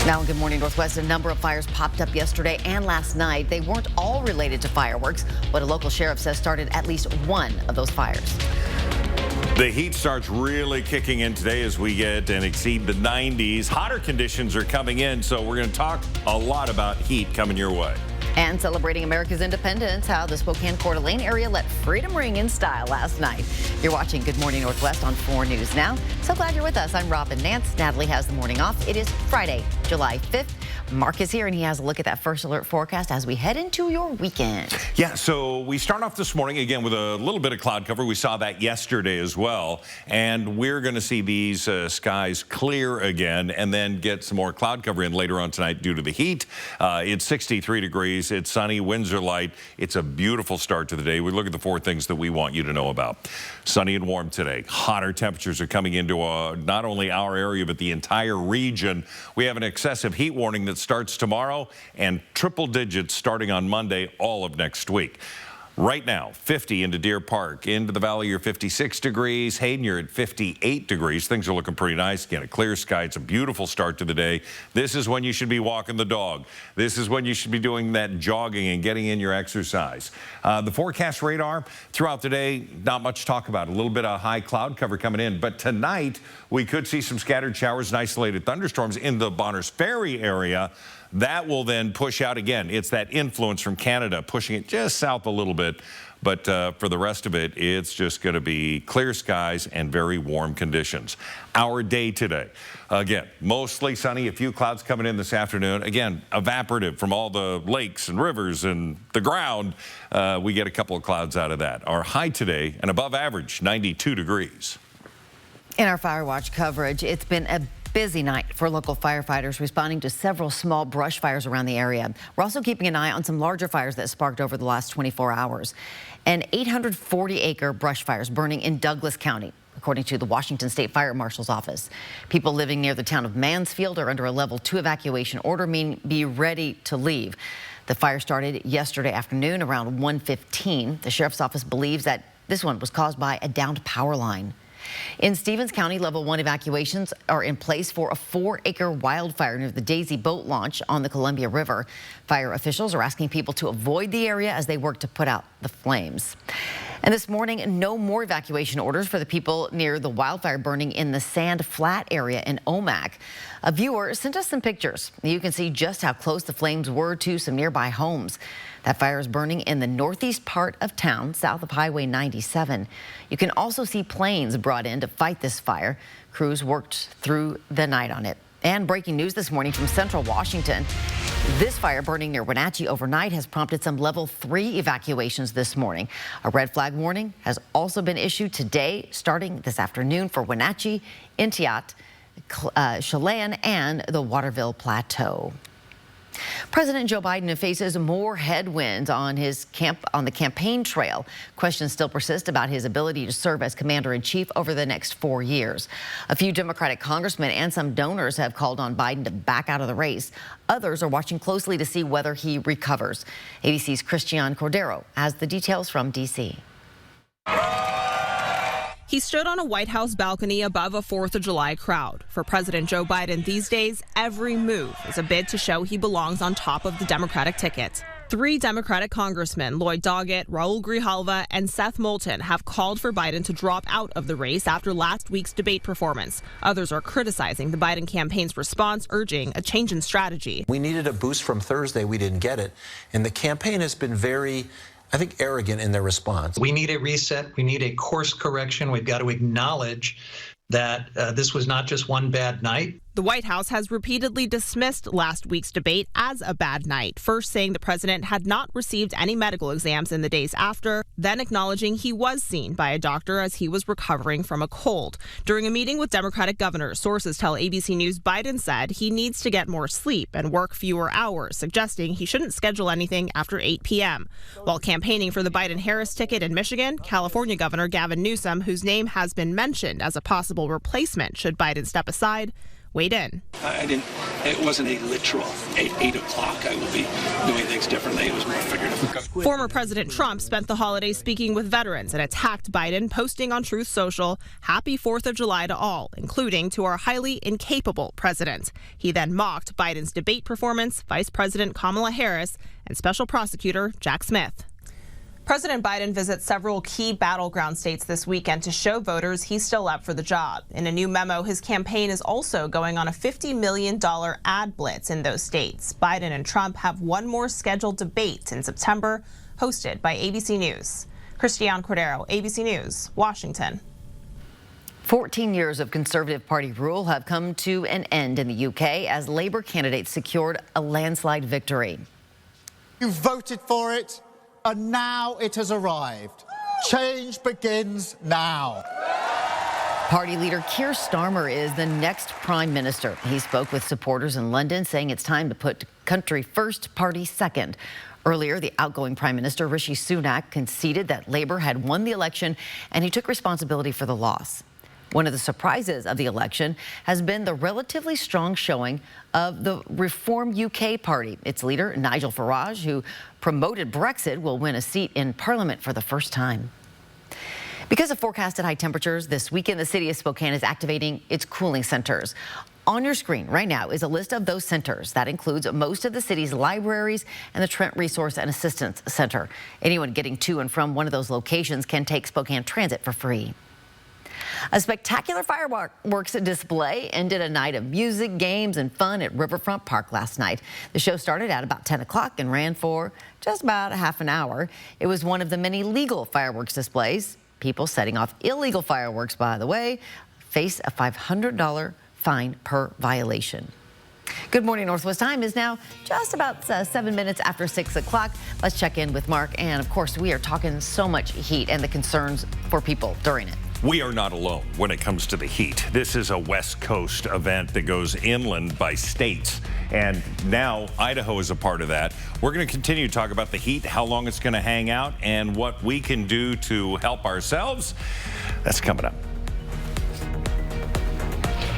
Now, in Good Morning Northwest, a number of fires popped up yesterday and last night. They weren't all related to fireworks, but a local sheriff says started at least one of those fires. The heat starts really kicking in today as we get and exceed the 90s. Hotter conditions are coming in, so we're going to talk a lot about heat coming your way. And celebrating America's independence, how the Spokane Coeur d'Alene area let freedom ring in style last night. You're watching Good Morning Northwest on 4 News Now. So glad you're with us. I'm Robin Nance. Natalie has the morning off. It is Friday, July 5th. Mark is here, and he has a look at that first alert forecast as we head into your weekend. Yeah, so we start off this morning again with a little bit of cloud cover. We saw that yesterday as well, and we're going to see these skies clear again and then get some more cloud cover in later on tonight due to the heat. It's 63 degrees. It's sunny. Winds are light. It's a beautiful start to the day. We look at the 4 things that we want you to know about. Sunny and warm today. Hotter temperatures are coming into not only our area, but the entire region. We have an excessive heat warning that starts tomorrow and triple digits starting on Monday all of next week. Right now, 50 into Deer Park. Into the valley, you're 56 degrees. Hayden, you're at 58 degrees. Things are looking pretty nice. Again, a clear sky. It's a beautiful start to the day. This is when you should be walking the dog. This is when you should be doing that jogging and getting in your exercise. The forecast radar throughout the day, not much talk about. A little bit of high cloud cover coming in. But tonight, we could see some scattered showers and isolated thunderstorms in the Bonners Ferry area. That will then push out again. It's that influence from Canada pushing it just south a little bit. But for the rest of it, it's just going to be clear skies and very warm conditions. Our day today, again, mostly sunny, a few clouds coming in this afternoon. Again, evaporative from all the lakes and rivers and the ground. We get a couple of clouds out of that. Our high today, an above average 92 degrees. In our Fire Watch coverage, it's been a busy night for local firefighters responding to several small brush fires around the area. We're also keeping an eye on some larger fires that sparked over the last 24 hours. An 840-acre brush fire is burning in Douglas County, according to the Washington State Fire Marshal's office. People living near the town of Mansfield are under a level 2 evacuation order, meaning be ready to leave. The fire started yesterday afternoon around 1:15. The sheriff's office believes that this one was caused by a downed power line. In Stevens County, level 1 evacuations are in place for a 4-acre wildfire near the Daisy boat launch on the Columbia River. Fire officials are asking people to avoid the area as they work to put out the flames. And this morning, no more evacuation orders for the people near the wildfire burning in the Sand Flat area in Omak. A viewer sent us some pictures. You can see just how close the flames were to some nearby homes. That fire is burning in the northeast part of town, south of Highway 97. You can also see planes brought in to fight this fire. Crews worked through the night on it. And breaking news this morning from central Washington. This fire burning near Wenatchee overnight has prompted some level 3 evacuations this morning. A red flag warning has also been issued today, starting this afternoon for Wenatchee, Intiat, Chelan, and the Waterville Plateau. President Joe Biden faces more headwinds on the campaign trail. Questions still persist about his ability to serve as commander-in-chief over the next 4 years. A few Democratic congressmen and some donors have called on Biden to back out of the race. Others are watching closely to see whether he recovers. ABC's Christian Cordero has the details from D.C. He stood on a White House balcony above a 4th of July crowd. For President Joe Biden these days, every move is a bid to show he belongs on top of the Democratic ticket. 3 Democratic congressmen, Lloyd Doggett, Raul Grijalva, and Seth Moulton, have called for Biden to drop out of the race after last week's debate performance. Others are criticizing the Biden campaign's response, urging a change in strategy. We needed a boost from Thursday. We didn't get it. And the campaign has been very, I think, arrogant in their response. We need a reset. We need a course correction. We've got to acknowledge that this was not just one bad night. The White House has repeatedly dismissed last week's debate as a bad night, first saying the president had not received any medical exams in the days after, then acknowledging he was seen by a doctor as he was recovering from a cold. During a meeting with Democratic governors, sources tell ABC News Biden said he needs to get more sleep and work fewer hours, suggesting he shouldn't schedule anything after 8 p.m. While campaigning for the Biden-Harris ticket in Michigan, California Governor Gavin Newsom, whose name has been mentioned as a possible replacement should Biden step aside, weighed in. It wasn't a literal 8 o'clock. I will be doing things differently. It was more figurative. Former President Trump spent the holidays speaking with veterans and attacked Biden, posting on Truth Social, "Happy 4th of July to all, including to our highly incapable president." He then mocked Biden's debate performance, Vice President Kamala Harris, and Special Prosecutor Jack Smith. President Biden visits several key battleground states this weekend to show voters he's still up for the job. In a new memo, his campaign is also going on a $50 million ad blitz in those states. Biden and Trump have one more scheduled debate in September, hosted by ABC News. Christiane Cordero, ABC News, Washington. 14 years of Conservative Party rule have come to an end in the UK as Labour candidates secured a landslide victory. You voted for it, and now it has arrived. Change begins now. Party leader Keir Starmer is the next Prime Minister. He spoke with supporters in London, saying it's time to put country first, party second. Earlier, the outgoing Prime Minister, Rishi Sunak, conceded that Labour had won the election, and he took responsibility for the loss. One of the surprises of the election has been the relatively strong showing of the Reform UK party. Its leader, Nigel Farage, who promoted Brexit, will win a seat in Parliament for the first time. Because of forecasted high temperatures this weekend, the city of Spokane is activating its cooling centers. On your screen right now is a list of those centers. That includes most of the city's libraries and the Trent Resource and Assistance Center. Anyone getting to and from one of those locations can take Spokane Transit for free. A spectacular fireworks display ended a night of music, games, and fun at Riverfront Park last night. The show started at about 10 o'clock and ran for just about a half an hour. It was one of the many legal fireworks displays. People setting off illegal fireworks, by the way, face a $500 fine per violation. Good morning. Northwest time is now just about 7 minutes after 6 o'clock. Let's check in with Mark. And of course, we are talking so much heat and the concerns for people during it. We are not alone when it comes to the heat. This is a West Coast event that goes inland by states. And now Idaho is a part of that. We're going to continue to talk about the heat, how long it's going to hang out, and what we can do to help ourselves. That's coming up.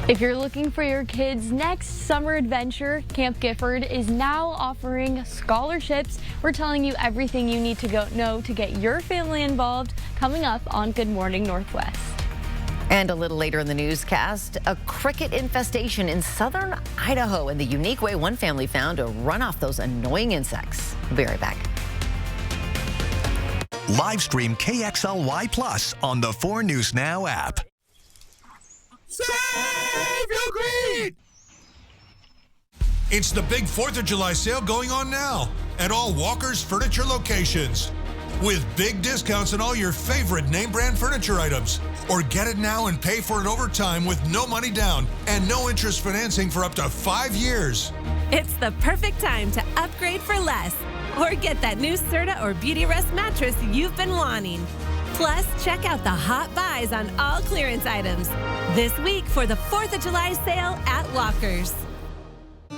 If you're looking for your kids' next summer adventure, Camp Gifford is now offering scholarships. We're telling you everything you need to know to get your family involved coming up on Good Morning Northwest. And a little later in the newscast, a cricket infestation in southern Idaho and the unique way one family found to run off those annoying insects. We'll be right back. Live stream KXLY Plus on the 4 News Now app. Save your greed! It's the big 4th of July sale going on now at all Walker's Furniture locations. With big discounts on all your favorite name brand furniture items. Or get it now and pay for it over time with no money down and no interest financing for up to 5 years. It's the perfect time to upgrade for less. Or get that new Serta or Beautyrest mattress you've been wanting. Plus, check out the hot buys on all clearance items this week for the 4th of July sale at Walker's.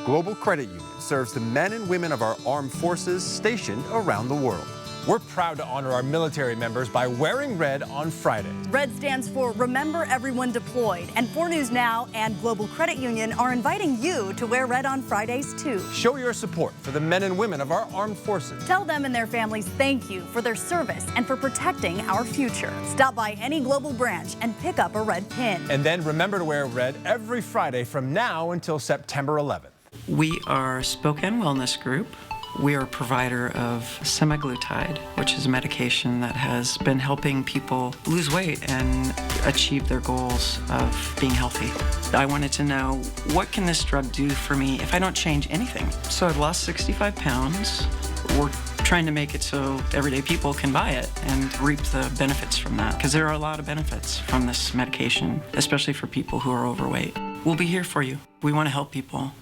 Global Credit Union serves the men and women of our armed forces stationed around the world. We're proud to honor our military members by wearing red on Friday. Red stands for Remember Everyone Deployed, and 4 News Now and Global Credit Union are inviting you to wear red on Fridays too. Show your support for the men and women of our armed forces. Tell them and their families thank you for their service and for protecting our future. Stop by any Global branch and pick up a red pin. And then remember to wear red every Friday from now until September 11th. We are Spokane Wellness Group. We are a provider of semaglutide, which is a medication that has been helping people lose weight and achieve their goals of being healthy. I wanted to know, what can this drug do for me if I don't change anything? So I've lost 65 pounds. We're trying to make it so everyday people can buy it and reap the benefits from that, because there are a lot of benefits from this medication, especially for people who are overweight. We'll be here for you. We want to help people.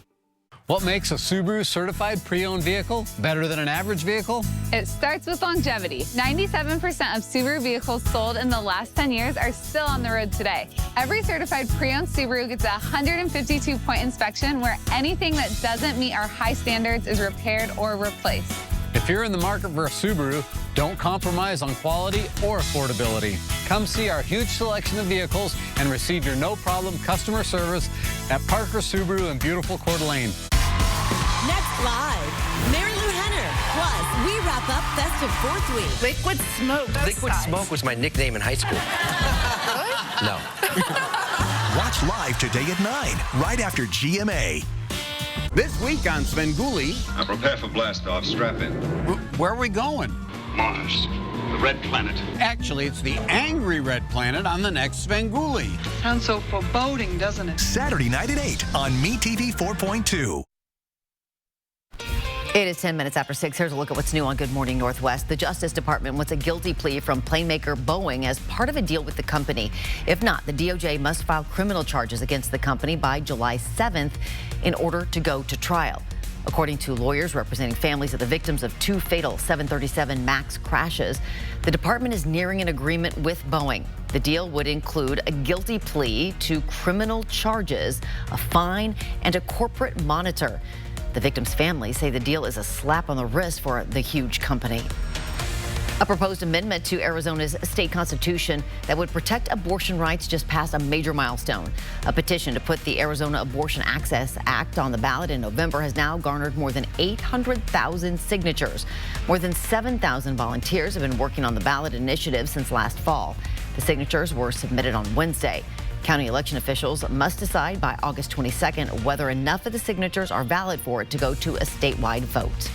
What makes a Subaru certified pre-owned vehicle better than an average vehicle? It starts with longevity. 97% of Subaru vehicles sold in the last 10 years are still on the road today. Every certified pre-owned Subaru gets a 152-point inspection where anything that doesn't meet our high standards is repaired or replaced. If you're in the market for a Subaru, don't compromise on quality or affordability. Come see our huge selection of vehicles and receive your no-problem customer service at Parker Subaru in beautiful Coeur d'Alene. Next live, Mary Lou Henner. Plus, we wrap up Festive 4th Week. Liquid Smoke. Liquid Smoke was my nickname in high school. No. Watch live today at 9, right after GMA. This week on Svengoolie. Now prepare for blast-off. Strap in. Where are we going? Mars, the red planet. Actually, it's the angry red planet on the next Svengoolie. Sounds so foreboding, doesn't it? Saturday night at 8 on MeTV 4.2. It is 10 minutes after 6. Here's a look at what's new on Good Morning Northwest. The Justice Department wants a guilty plea from plane maker Boeing as part of a deal with the company. If not, the DOJ must file criminal charges against the company by July 7th in order to go to trial. According to lawyers representing families of the victims of 2 fatal 737 MAX crashes, the department is nearing an agreement with Boeing. The deal would include a guilty plea to criminal charges, a fine, and a corporate monitor. The victims' families say the deal is a slap on the wrist for the huge company. A proposed amendment to Arizona's state constitution that would protect abortion rights just passed a major milestone. A petition to put the Arizona Abortion Access Act on the ballot in November has now garnered more than 800,000 signatures. More than 7,000 volunteers have been working on the ballot initiative since last fall. The signatures were submitted on Wednesday. County election officials must decide by August 22nd whether enough of the signatures are valid for it to go to a statewide vote.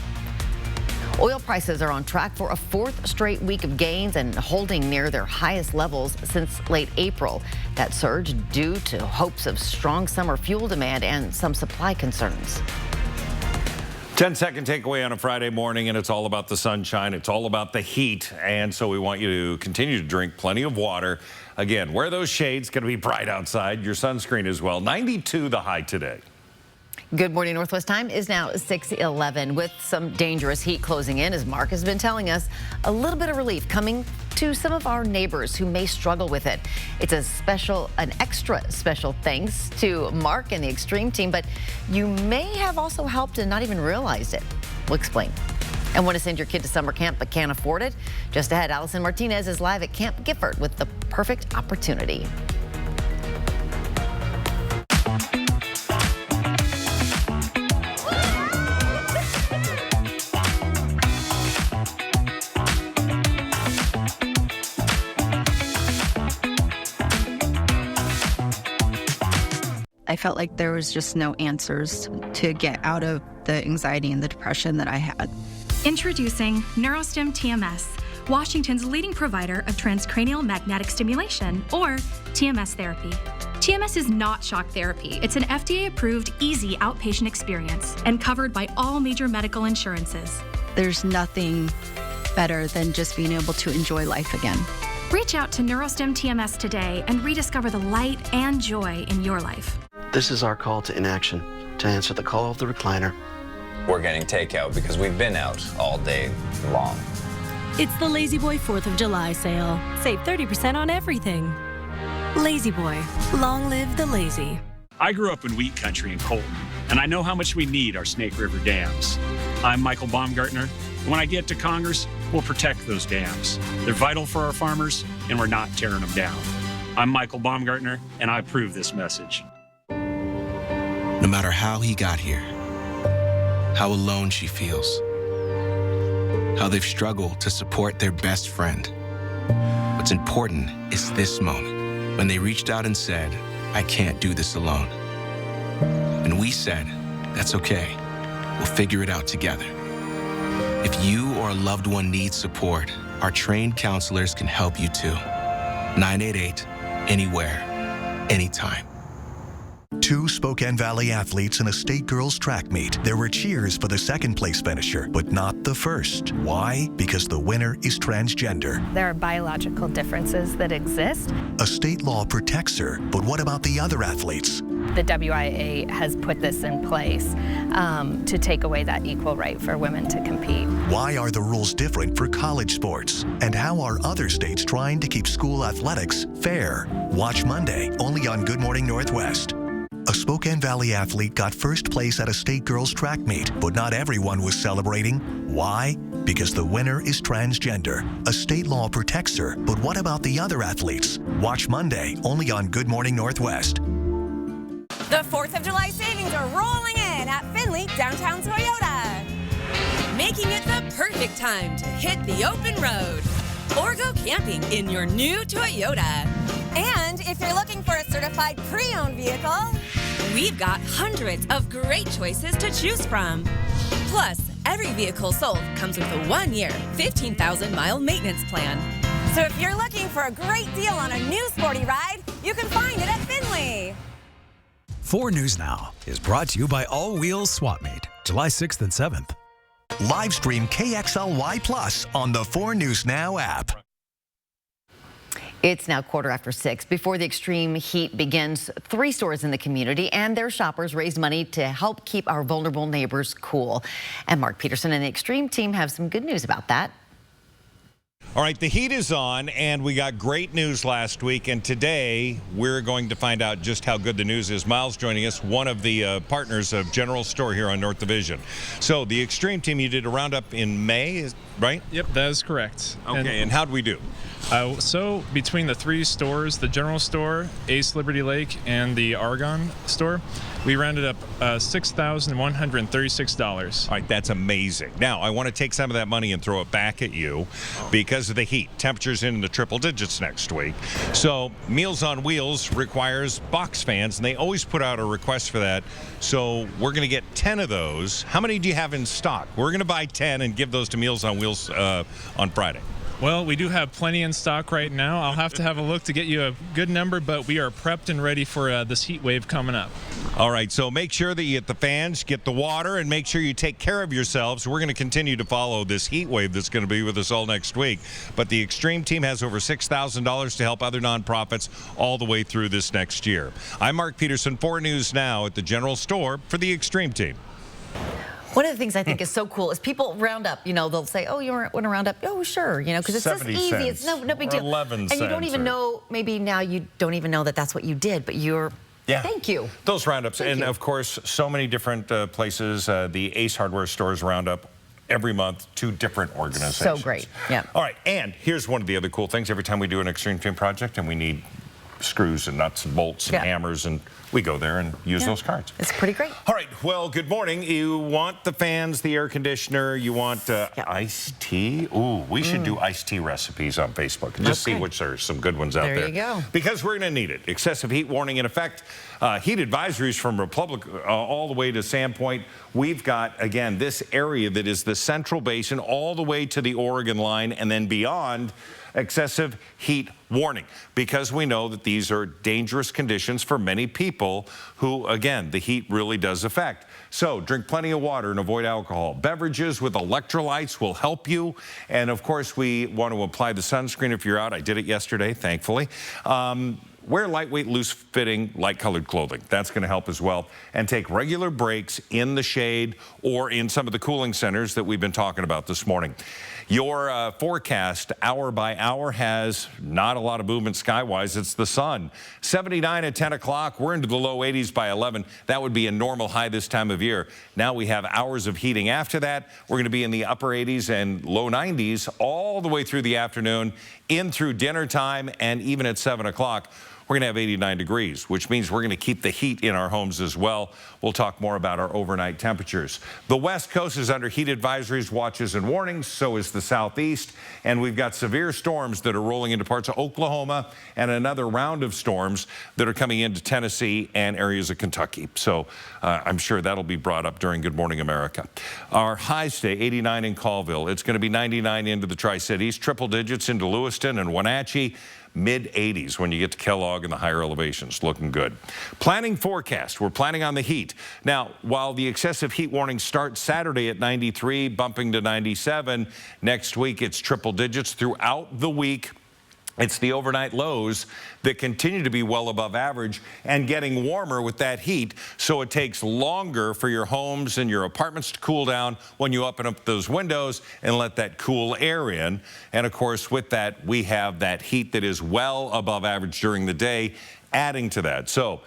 Oil prices are on track for a 4th straight week of gains and holding near their highest levels since late April. That surge due to hopes of strong summer fuel demand and some supply concerns. 10-second takeaway on a Friday morning, and it's all about the sunshine. It's all about the heat, and so we want you to continue to drink plenty of water. Again, wear those shades. Going to be bright outside. Your sunscreen as well. 92 the high today. Good Morning Northwest time is now 6:11 with some dangerous heat closing in, as Mark has been telling us. A little bit of relief coming to some of our neighbors who may struggle with it. It's an extra special thanks to Mark and the Extreme team, but you may have also helped and not even realized it. We'll explain. And want to send your kid to summer camp but can't afford it? Just ahead, Allison Martinez is live at Camp Gifford with the perfect opportunity. I felt like there was just no answers to get out of the anxiety and the depression that I had. Introducing NeuroStim TMS, Washington's leading provider of transcranial magnetic stimulation, or TMS therapy. TMS is not shock therapy. It's an FDA-approved, easy outpatient experience and covered by all major medical insurances. There's nothing better than just being able to enjoy life again. Reach out to NeuroStim TMS today and rediscover the light and joy in your life. This is our call to inaction, to answer the call of the recliner. We're getting takeout because we've been out all day long. It's the Lazy Boy 4th of July sale. Save 30% on everything. Lazy Boy, long live the lazy. I grew up in wheat country in Colton, and I know how much we need our Snake River dams. I'm Michael Baumgartner, and when I get to Congress, we'll protect those dams. They're vital for our farmers, and we're not tearing them down. I'm Michael Baumgartner, and I approve this message. No matter how he got here, how alone she feels, how they've struggled to support their best friend. What's important is this moment, when they reached out and said, I can't do this alone. And we said, that's okay, we'll figure it out together. If you or a loved one needs support, our trained counselors can help you too. 988, anywhere, anytime. 2 Spokane Valley athletes in a state girls track meet. There were cheers for the second place finisher, but not the first. Why? Because the winner is transgender. There are biological differences that exist. A state law protects her, but what about the other athletes? The WIA has put this in place to take away that equal right for women to compete. Why are the rules different for college sports? And how are other states trying to keep school athletics fair? Watch Monday, only on Good Morning Northwest. A Spokane Valley athlete got first place at a state girls track meet, but not everyone was celebrating. Why? Because the winner is transgender. A state law protects her, but what about the other athletes? Watch Monday, only on Good Morning Northwest. The 4th of July savings are rolling in at Findlay Downtown Toyota, making it the perfect time to hit the open road or go camping in your new Toyota. And if you're looking for a certified pre-owned vehicle, we've got hundreds of great choices to choose from. Plus, every vehicle sold comes with a 1-year, 15,000-mile maintenance plan. So if you're looking for a great deal on a new sporty ride, you can find it at Findlay. 4 News Now is brought to you by All Wheels Swap Meet, July 6th and 7th. Live stream KXLY Plus on the 4 News Now app. It's now 6:15. Before the extreme heat begins, 3 stores in the community and their shoppers raised money to help keep our vulnerable neighbors cool. And Mark Peterson and the Extreme team have some good news about that. All right, the heat is on, and we got great news last week, and today we're going to find out just how good the news is. Miles joining us, one of the partners of General Store here on North Division. So the Extreme team, you did a roundup in May, right? Yep, that is correct. Okay, and how'd we do? So between the 3 stores, the General Store, Ace Liberty Lake, and the Argonne store, we rounded up $6,136. All right, that's amazing. Now, I want to take some of that money and throw it back at you because of the heat. Temperatures in the triple digits next week. So Meals on Wheels requires box fans, and they always put out a request for that. So we're going to get 10 of those. How many do you have in stock? We're going to buy 10 and give those to Meals on Wheels on Friday. Well, we do have plenty in stock right now. I'll have to have a look to get you a good number, but we are prepped and ready for this heat wave coming up. All right, so make sure that you get the fans, get the water, and make sure you take care of yourselves. We're going to continue to follow this heat wave that's going to be with us all next week. But the Extreme team has over $6,000 to help other nonprofits all the way through this next year. I'm Mark Peterson, 4 News Now at the General Store for the Extreme team. One of the things I think is so cool is people round up, you know, they'll say, oh, you want to round up? Oh, sure, you know, because it's just easy. Cents, it's no big deal. 11 and you don't even know, maybe now you don't even know that that's what you did, but you're, thank you. Those roundups. And of course, so many different places, the Ace Hardware stores round up every month, 2 different organizations. So great, yeah. All right, and here's one of the other cool things. Every time we do an Extreme Team project and we need screws and nuts and bolts and hammers, and we go there and use those cards. It's pretty great. All right, well, good morning. You want the fans, the air conditioner, you want iced tea? Ooh, we should do iced tea recipes on Facebook and just see which there's some good ones out there. There you go. Because we're going to need it. Excessive heat warning in effect. Heat advisories from Republic all the way to Sandpoint. We've got, again, this area that is the Central Basin all the way to the Oregon line and then beyond. Excessive heat warning, because we know that these are dangerous conditions for many people who, again, the heat really does affect. So drink plenty of water and avoid alcohol. Beverages with electrolytes will help you. And of course, we want to apply the sunscreen if you're out. I did it yesterday, thankfully. Wear lightweight, loose-fitting, light-colored clothing. That's going to help as well. And take regular breaks in the shade or in some of the cooling centers that we've been talking about this morning. Your forecast, hour by hour, has not a lot of movement skywise. It's the sun. 79 at 10 o'clock. We're into the low 80s by 11. That would be a normal high this time of year. Now we have hours of heating after that. We're going to be in the upper 80s and low 90s all the way through the afternoon, in through dinner time, and even at 7 o'clock. We're going to have 89 degrees, which means we're going to keep the heat in our homes as well. We'll talk more about our overnight temperatures. The West Coast is under heat advisories, watches, and warnings. So is the Southeast. And we've got severe storms that are rolling into parts of Oklahoma and another round of storms that are coming into Tennessee and areas of Kentucky. So I'm sure that'll be brought up during Good Morning America. Our highs today, 89 in Colville. It's going to be 99 into the Tri-Cities, triple digits into Lewiston and Wenatchee. Mid-80s when you get to Kellogg and the higher elevations. Looking good. Planning forecast. We're planning on the heat. Now, while the excessive heat warning starts Saturday at 93, bumping to 97, next week it's triple digits throughout the week. It's the overnight lows that continue to be well above average and getting warmer with that heat. So it takes longer for your homes and your apartments to cool down when you open up those windows and let that cool air in. And of course, with that, we have that heat that is well above average during the day, adding to that. So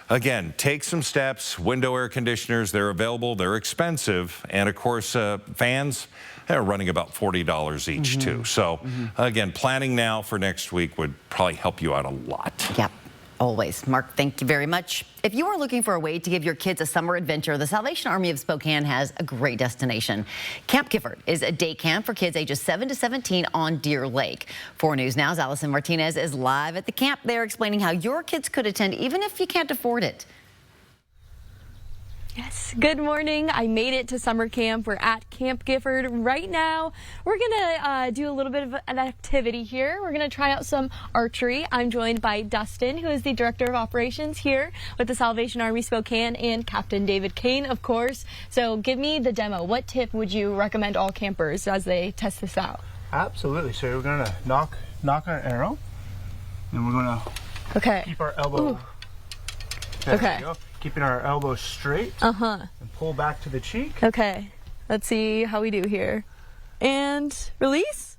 Again, take some steps. Window air conditioners, they're available. They're expensive. And, of course, fans, they're running about $40 each, too. So, again, planning now for next week would probably help you out a lot. Yep. Always. Mark, thank you very much. If you are looking for a way to give your kids a summer adventure, the Salvation Army of Spokane has a great destination. Camp Gifford is a day camp for kids ages 7 to 17 on Deer Lake. 4 News Now's Allison Martinez is live at the camp there explaining how your kids could attend even if you can't afford it. Yes, good morning. I made it to summer camp. We're at Camp Gifford right now. We're gonna do a little bit of an activity here. We're gonna try out some archery. I'm joined by Dustin, who is the Director of Operations here with the Salvation Army Spokane, and Captain David Kane, of course. So give me the demo. What tip would you recommend all campers as they test this out? Absolutely. So we're gonna knock our arrow, and we're gonna keep our elbow. Okay. Keeping our elbow straight. And pull back to the cheek. Okay. Let's see how we do here. And release.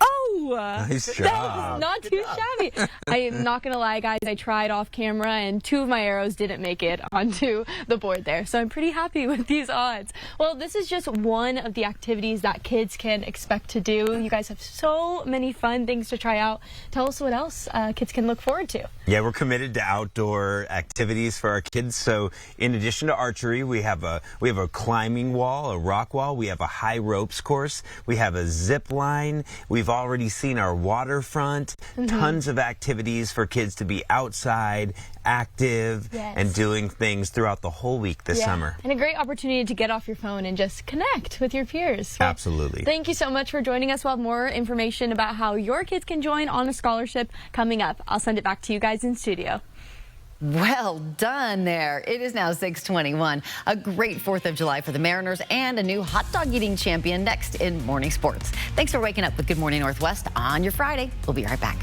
Oh! Nice job. That was not too shabby. I am not going to lie, guys. I tried off camera, and 2 of my arrows didn't make it onto the board there. So I'm pretty happy with these odds. Well, this is just one of the activities that kids can expect to do. You guys have so many fun things to try out. Tell us what else kids can look forward to. Yeah, we're committed to outdoor activities for our kids. So in addition to archery, we have a climbing wall, a rock wall. We have a high ropes course. We have a zip line. We've already seen our waterfront. Tons of activities for kids to be outside, active, and doing things throughout the whole week this summer. And a great opportunity to get off your phone and just connect with your peers. Well, absolutely. Thank you so much for joining us. We'll have more information about how your kids can join on a scholarship coming up. I'll send it back to you guys in studio. Well done there. It is now 6:21. A great 4th of July for the Mariners and a new hot dog eating champion next in Morning Sports. Thanks for waking up with Good Morning Northwest on your Friday. We'll be right back.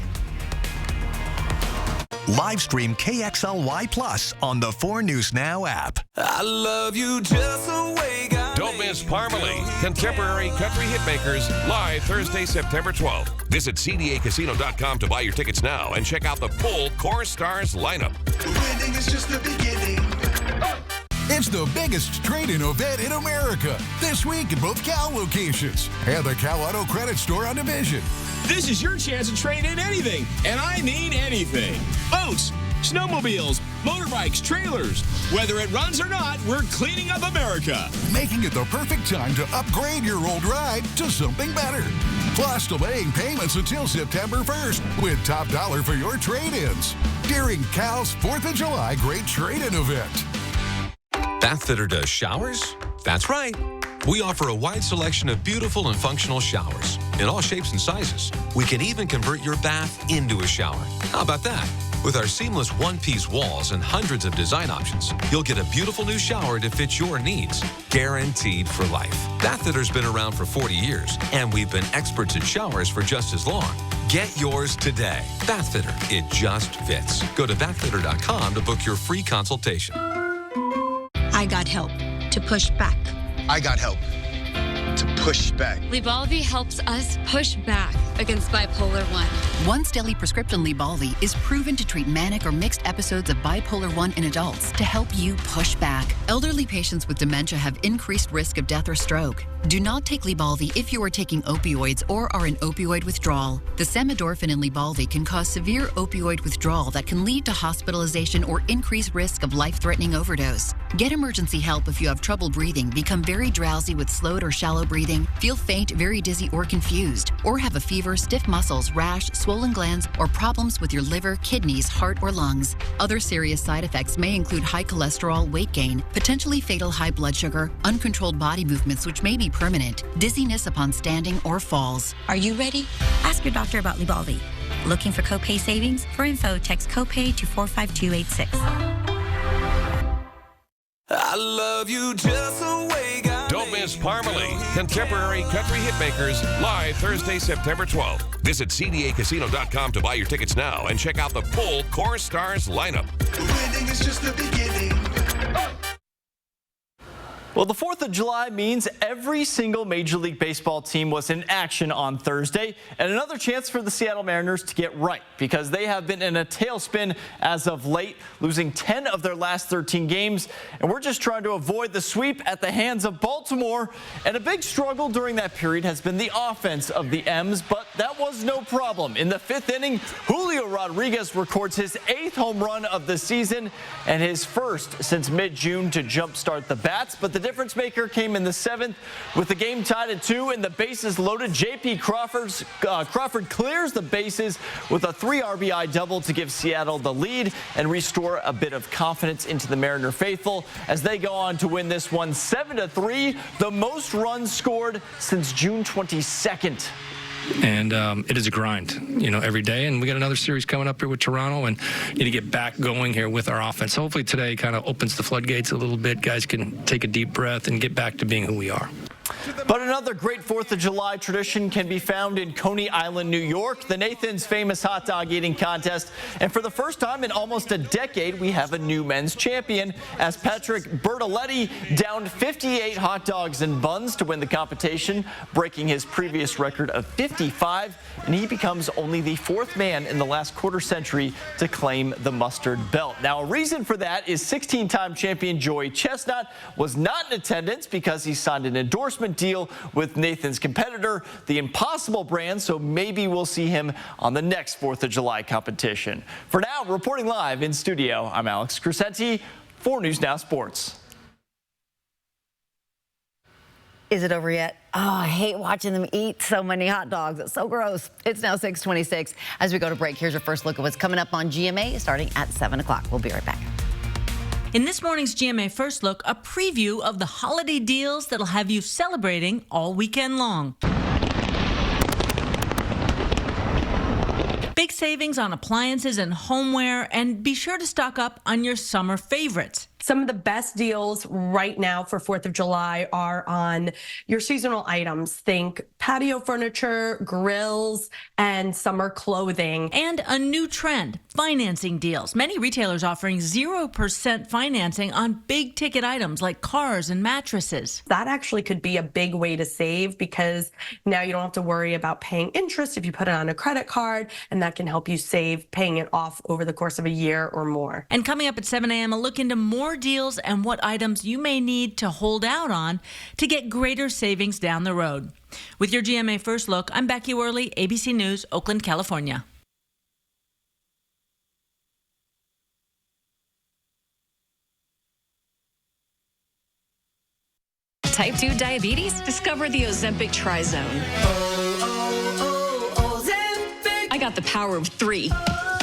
Live stream KXLY Plus on the 4 News Now app. I love you just the way God Don't miss Parmalee, Contemporary Country Hitmakers, live Thursday, September 12th. Visit CDACasino.com to buy your tickets now and check out the full Core Stars lineup. Winning is just the beginning. It's the biggest trade-in event in America this week at both Cal locations and the Cal Auto Credit Store on Division. This is your chance to trade in anything, and I mean anything. Boats, snowmobiles, motorbikes, trailers. Whether it runs or not, we're cleaning up America. Making it the perfect time to upgrade your old ride to something better. Plus, delaying payments until September 1st with top dollar for your trade-ins during Cal's 4th of July Great Trade-In event. Bathfitter does showers? That's right. We offer a wide selection of beautiful and functional showers in all shapes and sizes. We can even convert your bath into a shower. How about that? With our seamless one-piece walls and hundreds of design options, you'll get a beautiful new shower to fit your needs, guaranteed for life. Bathfitter's been around for 40 years, and we've been experts at showers for just as long. Get yours today. Bathfitter, it just fits. Go to bathfitter.com to book your free consultation. I got help to push back. I got help to push back. Lybalvi helps us push back against bipolar 1. Once daily prescription Lybalvi is proven to treat manic or mixed episodes of bipolar 1 in adults to help you push back. Elderly patients with dementia have increased risk of death or stroke. Do not take Lybalvi if you are taking opioids or are in opioid withdrawal. The samidorphan in Lybalvi can cause severe opioid withdrawal that can lead to hospitalization or increased risk of life-threatening overdose. Get emergency help if you have trouble breathing, become very drowsy with slowed or shallow breathing, feel faint, very dizzy or confused, or have a fever, stiff muscles, rash, swollen glands, or problems with your liver, kidneys, heart, or lungs. Other serious side effects may include high cholesterol, weight gain, potentially fatal high blood sugar, uncontrolled body movements which may be permanent, dizziness upon standing, or falls. Are you ready? Ask your doctor about Lybalvi. Looking for copay savings? For info, text copay to 45286. I love you just the way God Don't miss Parmalee, Contemporary Country Hitmakers, live Thursday, September 12th. Visit CDACasino.com to buy your tickets now and check out the full Core Stars lineup. Winning is just the beginning. Well, the 4th of July means every single Major League Baseball team was in action on Thursday, and another chance for the Seattle Mariners to get right because they have been in a tailspin as of late, losing 10 of their last 13 games, and we're just trying to avoid the sweep at the hands of Baltimore. And a big struggle during that period has been the offense of the M's, but that was no problem. In the 5th inning, Julio Rodriguez records his 8th home run of the season and his first since mid-June to jumpstart the bats, but the difference maker came in the 7th with the game tied at 2 and the bases loaded. J.P. Crawford clears the bases with a 3 RBI double to give Seattle the lead and restore a bit of confidence into the Mariner faithful as they go on to win this one 7-3, the most runs scored since June 22nd. And it is a grind, every day. And we got another series coming up here with Toronto and need to get back going here with our offense. Hopefully today kind of opens the floodgates a little bit. Guys can take a deep breath and get back to being who we are. But another great 4th of July tradition can be found in Coney Island, New York, the Nathan's Famous Hot Dog Eating Contest. And for the first time in almost a decade, we have a new men's champion as Patrick Bertoletti downed 58 hot dogs and buns to win the competition, breaking his previous record of 55. And he becomes only the 4th man in the last quarter century to claim the mustard belt. Now, a reason for that is 16-time champion Joey Chestnut was not in attendance because he signed an endorsement deal with Nathan's competitor, the Impossible brand, so maybe we'll see him on the next 4th of July competition. For now, reporting live in studio, I'm Alex Crescenti, 4 News Now Sports. Is it over yet? Oh, I hate watching them eat so many hot dogs. It's so gross. It's now 6:26. As we go to break, here's your first look at what's coming up on GMA starting at 7 o'clock. We'll be right back. In this morning's GMA First Look, a preview of the holiday deals that'll have you celebrating all weekend long. Big savings on appliances and homeware, and be sure to stock up on your summer favorites. Some of the best deals right now for 4th of July are on your seasonal items. Think patio furniture, grills, and summer clothing. And a new trend, financing deals. Many retailers offering 0% financing on big ticket items like cars and mattresses. That actually could be a big way to save because now you don't have to worry about paying interest if you put it on a credit card, and that can help you save paying it off over the course of a year or more. And coming up at 7 a.m., a look into more deals and what items you may need to hold out on to get greater savings down the road. With your GMA First Look, I'm Becky Worley, ABC News, Oakland, California. Type 2 diabetes? Discover the Ozempic Trizone. I got the power of 3.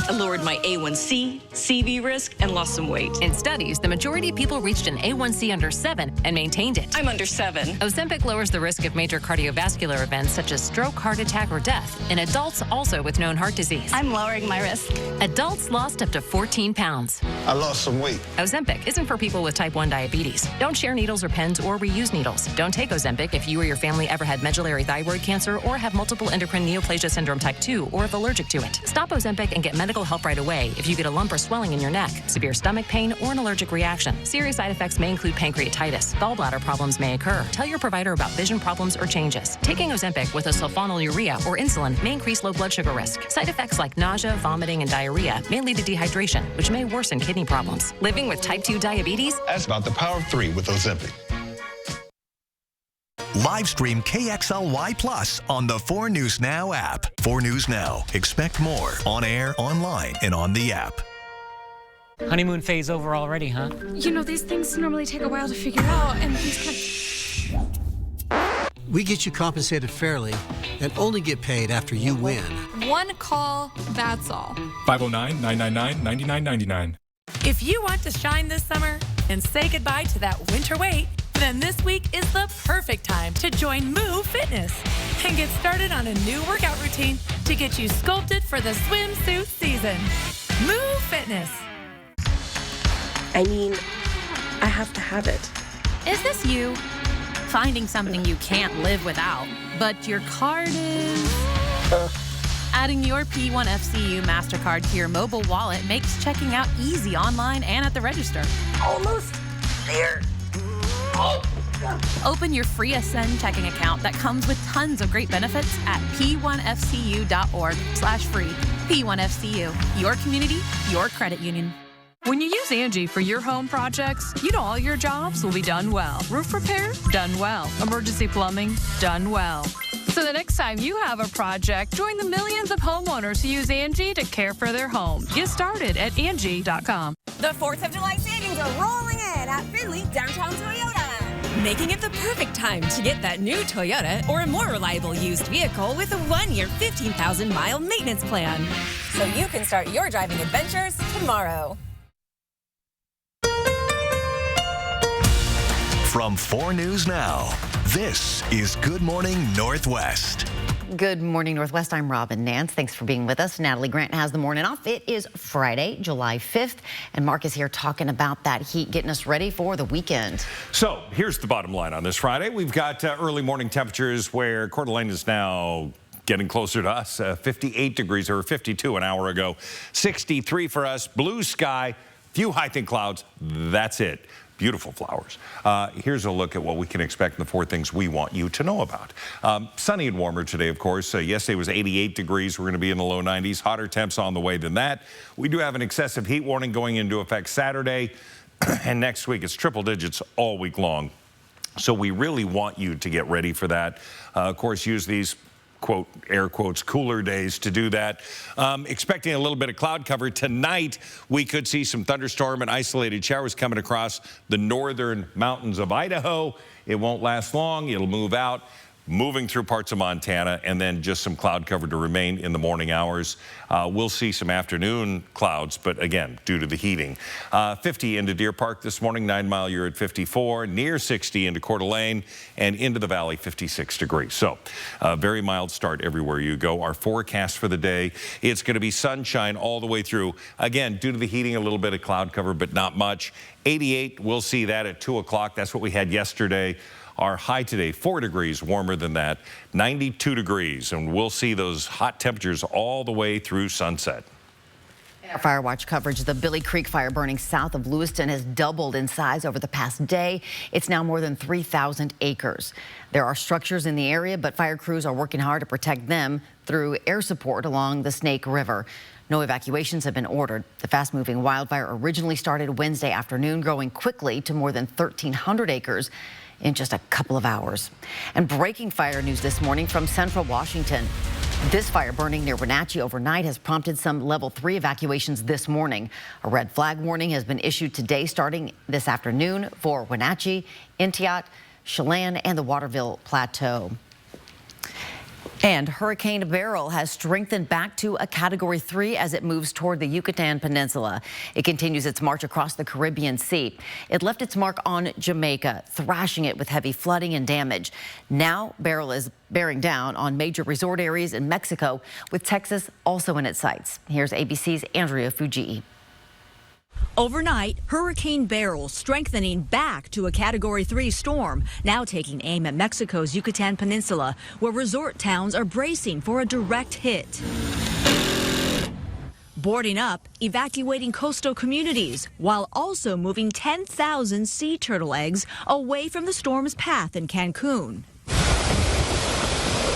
I lowered my A1C, CV risk, and lost some weight. In studies, the majority of people reached an A1C under 7 and maintained it. I'm under 7. Ozempic lowers the risk of major cardiovascular events such as stroke, heart attack, or death in adults also with known heart disease. I'm lowering my risk. Adults lost up to 14 pounds. I lost some weight. Ozempic isn't for people with type 1 diabetes. Don't share needles or pens or reuse needles. Don't take Ozempic if you or your family ever had medullary thyroid cancer or have multiple endocrine neoplasia syndrome type 2 or if allergic to it. Stop Ozempic and get medical help right away if you get a lump or swelling in your neck, severe stomach pain, or an allergic reaction. Serious side effects may include pancreatitis. Gallbladder problems may occur. Tell your provider about vision problems or changes. Taking Ozempic with a sulfonylurea or insulin may increase low blood sugar risk. Side effects like nausea, vomiting, and diarrhea may lead to dehydration, which may worsen kidney problems. Living with type 2 diabetes? That's about the power of 3 with Ozempic. Live stream KXLY Plus on the 4 News Now app. 4 News Now. Expect more on air, online, and on the app. Honeymoon phase over already, huh? You know, these things normally take a while to figure out, and these We get you compensated fairly and only get paid after you win. One call, that's all. 509-999-9999. If you want to shine this summer and say goodbye to that winter weight, then this week is the perfect time to join Move Fitness and get started on a new workout routine to get you sculpted for the swimsuit season. Move Fitness. I mean, I have to have it. Is this you? Finding something you can't live without, but your card is... Adding your P1FCU MasterCard to your mobile wallet makes checking out easy online and at the register. Almost there. Oh. Open your free Ascend checking account that comes with tons of great benefits at p1fcu.org/free. P1FCU, your community, your credit union. When you use Angie for your home projects, you know all your jobs will be done well. Roof repair? Done well. Emergency plumbing? Done well. So the next time you have a project, join the millions of homeowners who use Angie to care for their home. Get started at Angie.com. The 4th of July savings are rolling in at Finley Downtown Toyota, making it the perfect time to get that new Toyota or a more reliable used vehicle with a 1-year, 15,000-mile maintenance plan. So you can start your driving adventures tomorrow. From 4 News Now, this is Good Morning Northwest. Good morning, Northwest. I'm Robin Nance. Thanks for being with us. Natalie Grant has the morning off. It is Friday, July 5th, and Mark is here talking about that heat, getting us ready for the weekend. So here's the bottom line on this Friday. We've got early morning temperatures where Coeur d'Alene is now getting closer to us, 58 degrees, or 52 an hour ago. 63 for us, blue sky, few high thin clouds. That's it. Beautiful flowers. Here's a look at what we can expect and the 4 things we want you to know about. Sunny and warmer today, of course. Yesterday was 88 degrees. We're going to be in the low 90s. Hotter temps on the way than that. We do have an excessive heat warning going into effect Saturday. And next week, it's triple digits all week long. So we really want you to get ready for that. Of course, use these quote, air quotes, cooler days to do that. Expecting a little bit of cloud cover. Tonight, we could see some thunderstorm and isolated showers coming across the northern mountains of Idaho. It won't last long. It'll move out, moving through parts of Montana, and then just some cloud cover to remain in the morning hours. We'll see some afternoon clouds, but again, due to the heating. 50 into Deer Park this morning, 9 Mile you're at 54, near 60 into Coeur d'Alene, and into the valley, 56 degrees. So very mild start everywhere you go. Our forecast for the day, it's going to be sunshine all the way through. Again, due to the heating, a little bit of cloud cover, but not much. 88, we'll see that at 2 o'clock. That's what we had yesterday. Our high today, 4 degrees warmer than that, 92 degrees, and we'll see those hot temperatures all the way through sunset. In our Fire Watch coverage, the Billy Creek fire burning south of Lewiston has doubled in size over the past day. It's now more than 3,000 acres. There are structures in the area, but fire crews are working hard to protect them through air support along the Snake River. No evacuations have been ordered. The fast-moving wildfire originally started Wednesday afternoon, growing quickly to more than 1,300 acres in just a couple of hours. And breaking fire news this morning from Central Washington. This fire burning near Wenatchee overnight has prompted some level 3 evacuations this morning. A red flag warning has been issued today starting this afternoon for Wenatchee, Intiat, Chelan, and the Waterville Plateau. And Hurricane Beryl has strengthened back to a Category 3 as it moves toward the Yucatan Peninsula. It continues its march across the Caribbean Sea. It left its mark on Jamaica, thrashing it with heavy flooding and damage. Now Beryl is bearing down on major resort areas in Mexico, with Texas also in its sights. Here's ABC's Andrea Fujii. Overnight, Hurricane Beryl strengthening back to a Category 3 storm, now taking aim at Mexico's Yucatan Peninsula, where resort towns are bracing for a direct hit. Boarding up, evacuating coastal communities, while also moving 10,000 sea turtle eggs away from the storm's path in Cancun.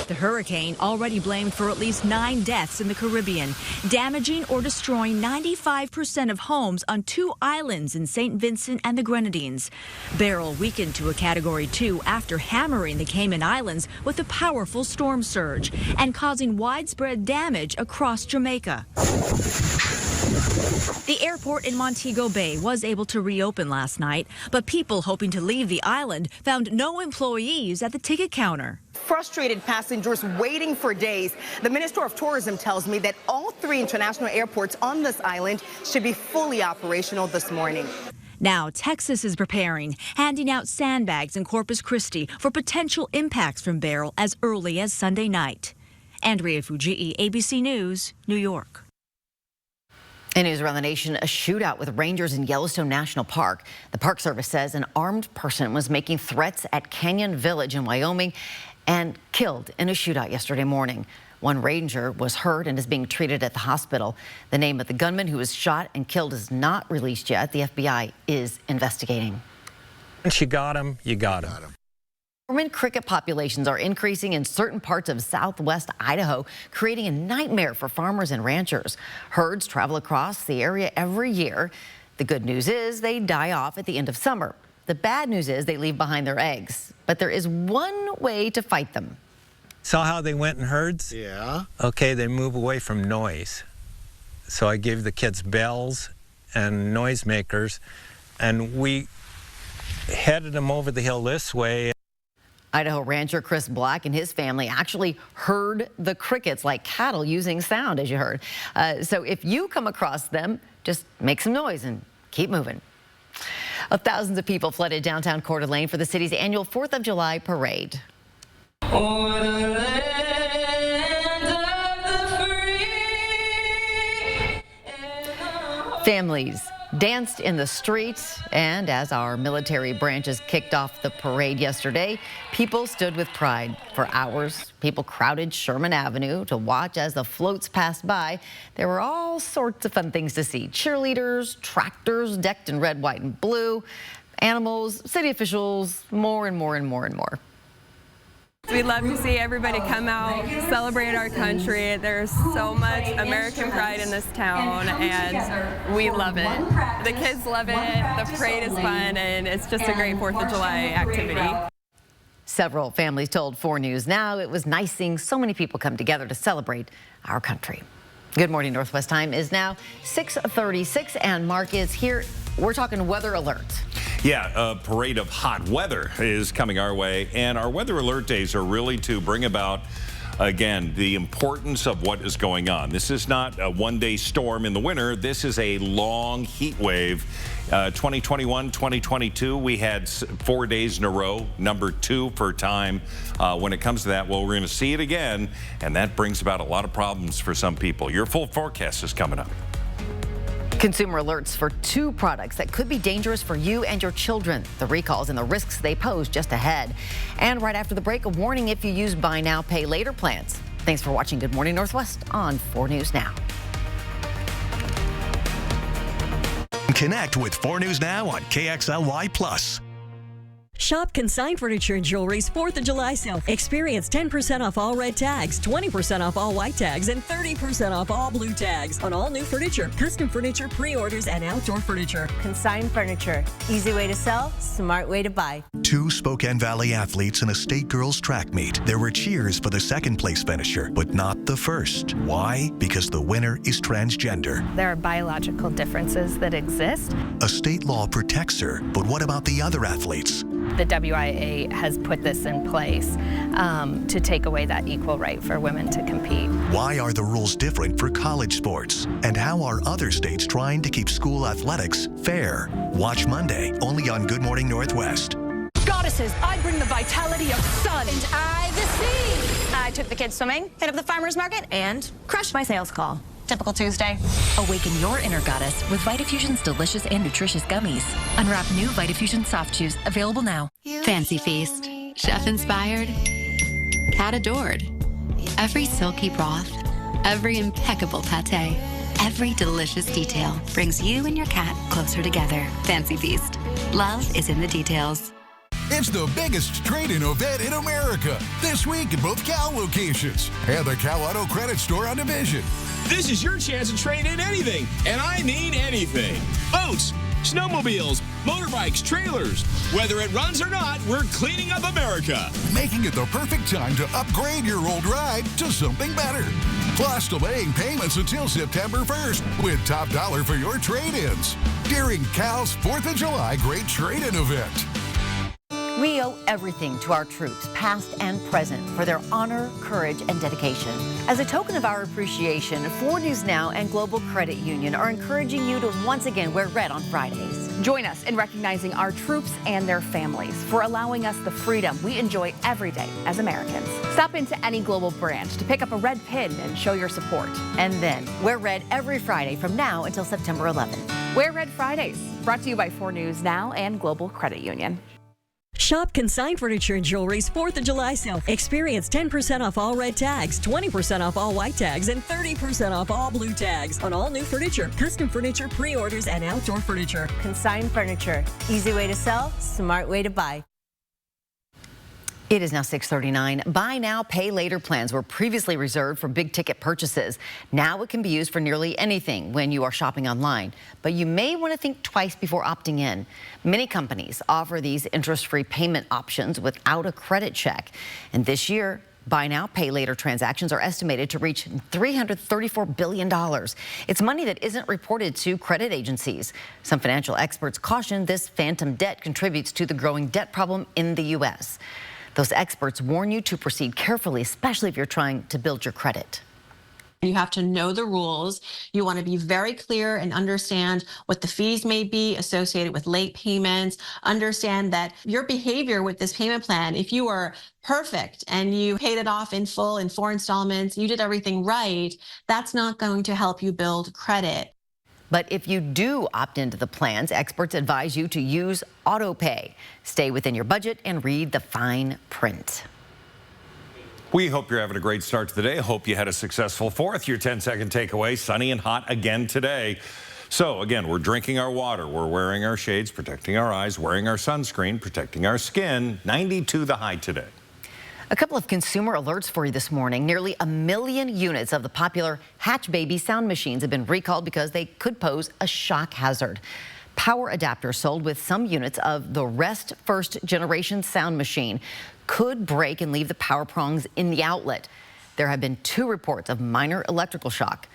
The hurricane already blamed for at least 9 deaths in the Caribbean, damaging or destroying 95% of homes on 2 islands in St. Vincent and the Grenadines. Beryl weakened to a Category 2 after hammering the Cayman Islands with a powerful storm surge and causing widespread damage across Jamaica. The airport in Montego Bay was able to reopen last night, but people hoping to leave the island found no employees at the ticket counter. Frustrated passengers waiting for days. The Minister of Tourism tells me that all 3 international airports on this island should be fully operational this morning. Now, Texas is preparing, handing out sandbags in Corpus Christi for potential impacts from Beryl as early as Sunday night. Andrea Fujii, ABC News, New York. In news around the nation, a shootout with rangers in Yellowstone National Park. The Park Service says an armed person was making threats at Canyon Village in Wyoming and killed in a shootout yesterday morning. One ranger was hurt and is being treated at the hospital. The name of the gunman who was shot and killed is not released yet. The FBI is investigating. Once you got them, you got them. Dormant cricket populations are increasing in certain parts of southwest Idaho, creating a nightmare for farmers and ranchers. Herds travel across the area every year. The good news is they die off at the end of summer. The bad news is they leave behind their eggs. But there is one way to fight them. Saw how they went in herds? Yeah. Okay, they move away from noise. So I gave the kids bells and noisemakers, and we headed them over the hill this way. Idaho rancher Chris Black and his family actually herd the crickets like cattle using sound, as you heard. So if you come across them, just make some noise and keep moving. Thousands of people flooded downtown Coeur d'Alene for the city's annual 4th of July parade. Families danced in the streets, and as our military branches kicked off the parade yesterday, people stood with pride. For hours, people crowded Sherman Avenue to watch as the floats passed by. There were all sorts of fun things to see. Cheerleaders, tractors decked in red, white, and blue, animals, city officials, more and more and more and more. We'd love to see everybody come out, celebrate our country. There's so much American pride in this town, and we love it. The kids love it, the parade is fun, and it's just a great 4th of July activity. Several families told 4 News Now it was nice seeing so many people come together to celebrate our country. Good morning, Northwest time is now 6:36, and Mark is here. We're talking weather alert. Yeah, a parade of hot weather is coming our way, and our weather alert days are really to bring about, again, the importance of what is going on. This is not a one-day storm in the winter. This is a long heat wave. 2021, 2022, we had 4 days in a row, number 2 for time. When it comes to that, well, we're going to see it again, and that brings about a lot of problems for some people. Your full forecast is coming up. Consumer alerts for 2 products that could be dangerous for you and your children. The recalls and the risks they pose just ahead. And right after the break, a warning if you use buy now, pay later plans. Thanks for watching Good Morning Northwest on 4 News Now. Connect with 4 News Now on KXLY+. Shop Consign Furniture and Jewelry's 4th of July sale. Experience 10% off all red tags, 20% off all white tags, and 30% off all blue tags on all new furniture, custom furniture, pre-orders, and outdoor furniture. Consign Furniture. Easy way to sell, smart way to buy. 2 Spokane Valley athletes in a state girls track meet. There were cheers for the second place finisher, but not the first. Why? Because the winner is transgender. There are biological differences that exist. A state law protects her, but what about the other athletes? The WIA has put this in place to take away that equal right for women to compete. Why are the rules different for college sports? And how are other states trying to keep school athletics fair? Watch Monday, only on Good Morning Northwest. Goddesses, I bring the vitality of sun. And I the sea. I took the kids swimming, hit up the farmer's market, and crushed my sales call. Typical Tuesday. Awaken your inner goddess with Vitafusion's delicious and nutritious gummies. Unwrap new Vitafusion soft chews, available now. Fancy feast, chef inspired, cat adored. Every silky broth, every impeccable pate, every delicious detail brings you and your cat closer together. Fancy feast. Love is in the details. It's the biggest trade-in event in America this week at both Cal locations and the Cal Auto Credit Store on Division. This is your chance to trade in anything, and I mean anything. Boats, snowmobiles, motorbikes, trailers. Whether it runs or not, we're cleaning up America. Making it the perfect time to upgrade your old ride to something better. Plus, delaying payments until September 1st with top dollar for your trade-ins during Cal's 4th of July Great Trade-In event. We owe everything to our troops, past and present, for their honor, courage, and dedication. As a token of our appreciation, 4 News Now and Global Credit Union are encouraging you to once again wear red on Fridays. Join us in recognizing our troops and their families for allowing us the freedom we enjoy every day as Americans. Stop into any Global branch to pick up a red pin and show your support. And then wear red every Friday from now until September 11th. Wear Red Fridays, brought to you by 4 News Now and Global Credit Union. Shop Consign Furniture and Jewelry's 4th of July sale. Experience 10% off all red tags, 20% off all white tags, and 30% off all blue tags on all new furniture, custom furniture, pre-orders, and outdoor furniture. Consign Furniture. Easy way to sell, smart way to buy. It is now 6:39. Buy now, pay later plans were previously reserved for big ticket purchases. Now it can be used for nearly anything when you are shopping online. But you may want to think twice before opting in. Many companies offer these interest-free payment options without a credit check. And this year, buy now, pay later transactions are estimated to reach $334 billion. It's money that isn't reported to credit agencies. Some financial experts caution this phantom debt contributes to the growing debt problem in the U.S. Those experts warn you to proceed carefully, especially if you're trying to build your credit. You have to know the rules. You want to be very clear and understand what the fees may be associated with late payments. Understand that your behavior with this payment plan, if you are perfect and you paid it off in full in 4 installments, you did everything right, that's not going to help you build credit. But if you do opt into the plans, experts advise you to use AutoPay. Stay within your budget and read the fine print. We hope you're having a great start to the day. Hope you had a successful 4th. Your 10-second takeaway, sunny and hot again today. So again, we're drinking our water. We're wearing our shades, protecting our eyes, wearing our sunscreen, protecting our skin. 92 the high today. A couple of consumer alerts for you this morning. Nearly 1 million units of the popular Hatch Baby sound machines have been recalled because they could pose a shock hazard. Power adapters sold with some units of the Rest first generation sound machine could break and leave the power prongs in the outlet. There have been 2 reports of minor electrical shock.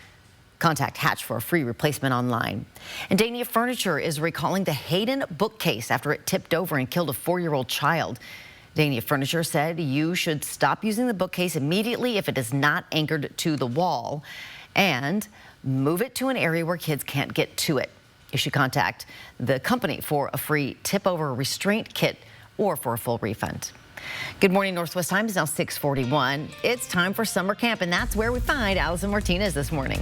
Contact Hatch for a free replacement online. And Dania Furniture is recalling the Hayden bookcase after it tipped over and killed a 4-year-old child. Dania Furniture said you should stop using the bookcase immediately if it is not anchored to the wall and move it to an area where kids can't get to it. You should contact the company for a free tip-over restraint kit or for a full refund. Good morning, Northwest Time is now 6:41. It's time for summer camp, and that's where we find Allison Martinez this morning.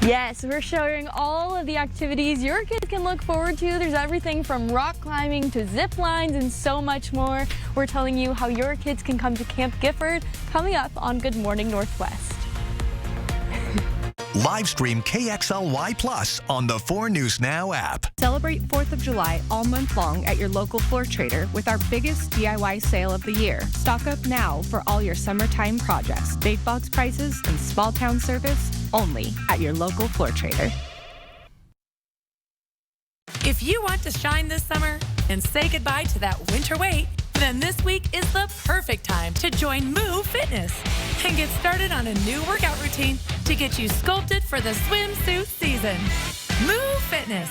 Yes, we're showing all of the activities your kids can look forward to. There's everything from rock climbing to zip lines and so much more. We're telling you how your kids can come to Camp Gifford coming up on Good Morning Northwest. Live stream KXLY Plus on the 4 News Now app. Celebrate 4th of July all month long at your local floor trader with our biggest DIY sale of the year. Stock up now for all your summertime projects. Big box prices and small town service only at your local floor trader. If you want to shine this summer and say goodbye to that winter weight, then this week is the perfect time to join Move Fitness and get started on a new workout routine to get you sculpted for the swimsuit season. Move Fitness.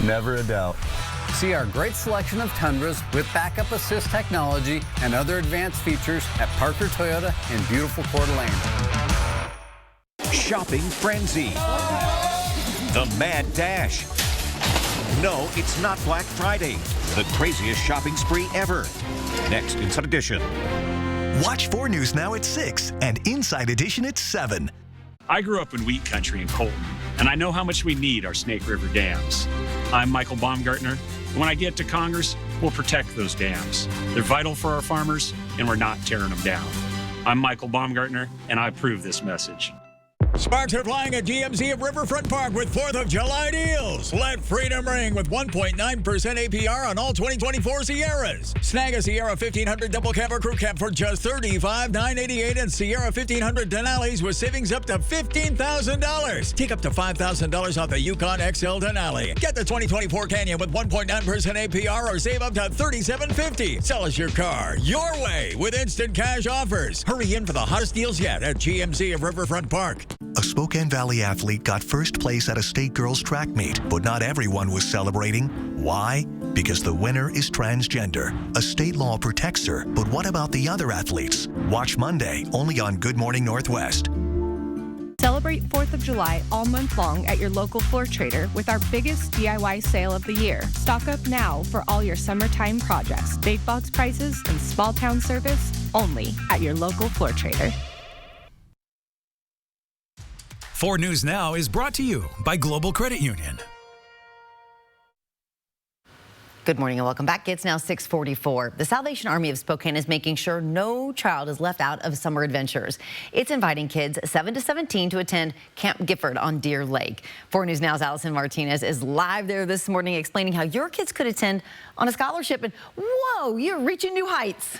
Never a doubt. See our great selection of Tundras with backup assist technology and other advanced features at Parker Toyota in beautiful Coeur d'Alene. Shopping frenzy. The Mad Dash. No, it's not Black Friday. The craziest shopping spree ever. Next, Inside Edition. Watch 4 News Now at 6 and Inside Edition at 7. I grew up in wheat country in Colton, and I know how much we need our Snake River dams. I'm Michael Baumgartner, and when I get to Congress, we'll protect those dams. They're vital for our farmers, and we're not tearing them down. I'm Michael Baumgartner, and I approve this message. Sparks are flying at GMC of Riverfront Park with 4th of July deals. Let freedom ring with 1.9% APR on all 2024 Sierras. Snag a Sierra 1500 double cab or crew cab for just $35,988 and Sierra 1500 Denali's with savings up to $15,000. Take up to $5,000 off the Yukon XL Denali. Get the 2024 Canyon with 1.9% APR or save up to $3,750. Sell us your car your way with instant cash offers. Hurry in for the hottest deals yet at GMC of Riverfront Park. A Spokane Valley athlete got first place at a state girls track meet, but not everyone was celebrating. Why? Because the winner is transgender. A state law protects her, but what about the other athletes? Watch Monday, only on Good Morning Northwest. Celebrate 4th of July all month long at your local floor trader with our biggest DIY sale of the year. Stock up now for all your summertime projects. Big box prices and small town service only at your local floor trader. 4 News Now is brought to you by Global Credit Union. Good morning and welcome back. It's now 6:44. The Salvation Army of Spokane is making sure no child is left out of summer adventures. It's inviting kids 7 to 17 to attend Camp Gifford on Deer Lake. 4 News Now's Allison Martinez is live there this morning explaining how your kids could attend on a scholarship. And whoa, you're reaching new heights.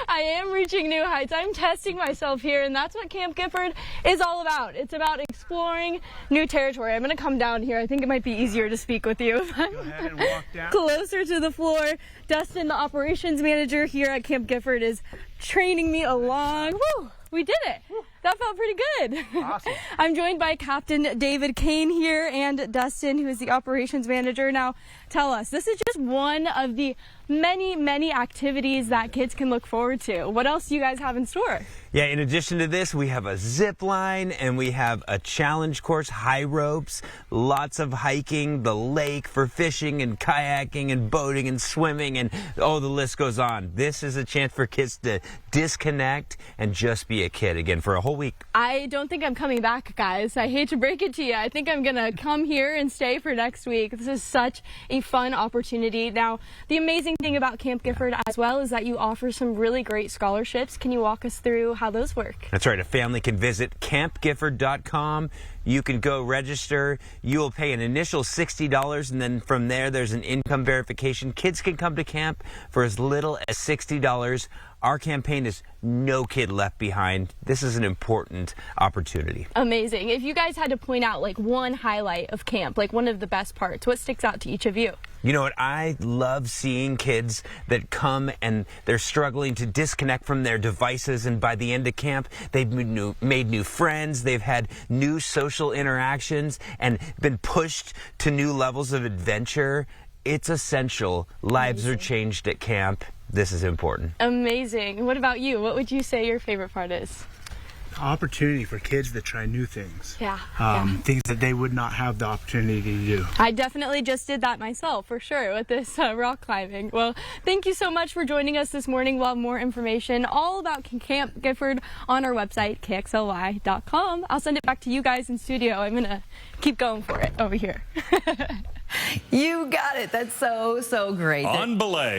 I am reaching new heights. I'm testing myself here, and that's what Camp Gifford is all about. It's about exploring new territory. I'm going to come down here. I think it might be easier to speak with you. Go ahead and walk down. Closer to the floor. Dustin, the operations manager here at Camp Gifford, is training me along. Woo, we did it. That felt pretty good. Awesome. I'm joined by Captain David Kane here and Dustin, who is the operations manager. Now, tell us, this is just one of the many activities that kids can look forward to. What else do you guys have in store? Yeah, in addition to this, we have a zip line and we have a challenge course, high ropes, lots of hiking, the lake for fishing and kayaking and boating and swimming, and oh, the list goes on. This is a chance for kids to disconnect and just be a kid again for a whole week. I don't think I'm coming back, guys. I hate to break it to you. I think I'm gonna come here and stay for next week. This is such a fun opportunity. Now, the amazing thing about Camp Gifford as well is that you offer some really great scholarships. Can you walk us through how those work? That's right. A family can visit campgifford.com. You can go register. You will pay an initial $60, and then from there, there's an income verification. Kids can come to camp for as little as $60. Our campaign is No Kid Left Behind. This is an important opportunity. Amazing. If you guys had to point out like one highlight of camp, like one of the best parts, what sticks out to each of you? You know what? I love seeing kids that come and they're struggling to disconnect from their devices, and by the end of camp, they've made new friends, they've had new social interactions, and been pushed to new levels of adventure. It's essential. Lives are changed at camp. This is important. Amazing. What about you? What would you say your favorite part is? Opportunity for kids to try new things. Yeah. Things that they would not have the opportunity to do. I definitely just did that myself, for sure, with this rock climbing. Well, thank you so much for joining us this morning. We'll have more information all about Camp Gifford on our website, kxly.com. I'll send it back to you guys in studio. I'm going to keep going for it over here. You got it. That's so great. On belay.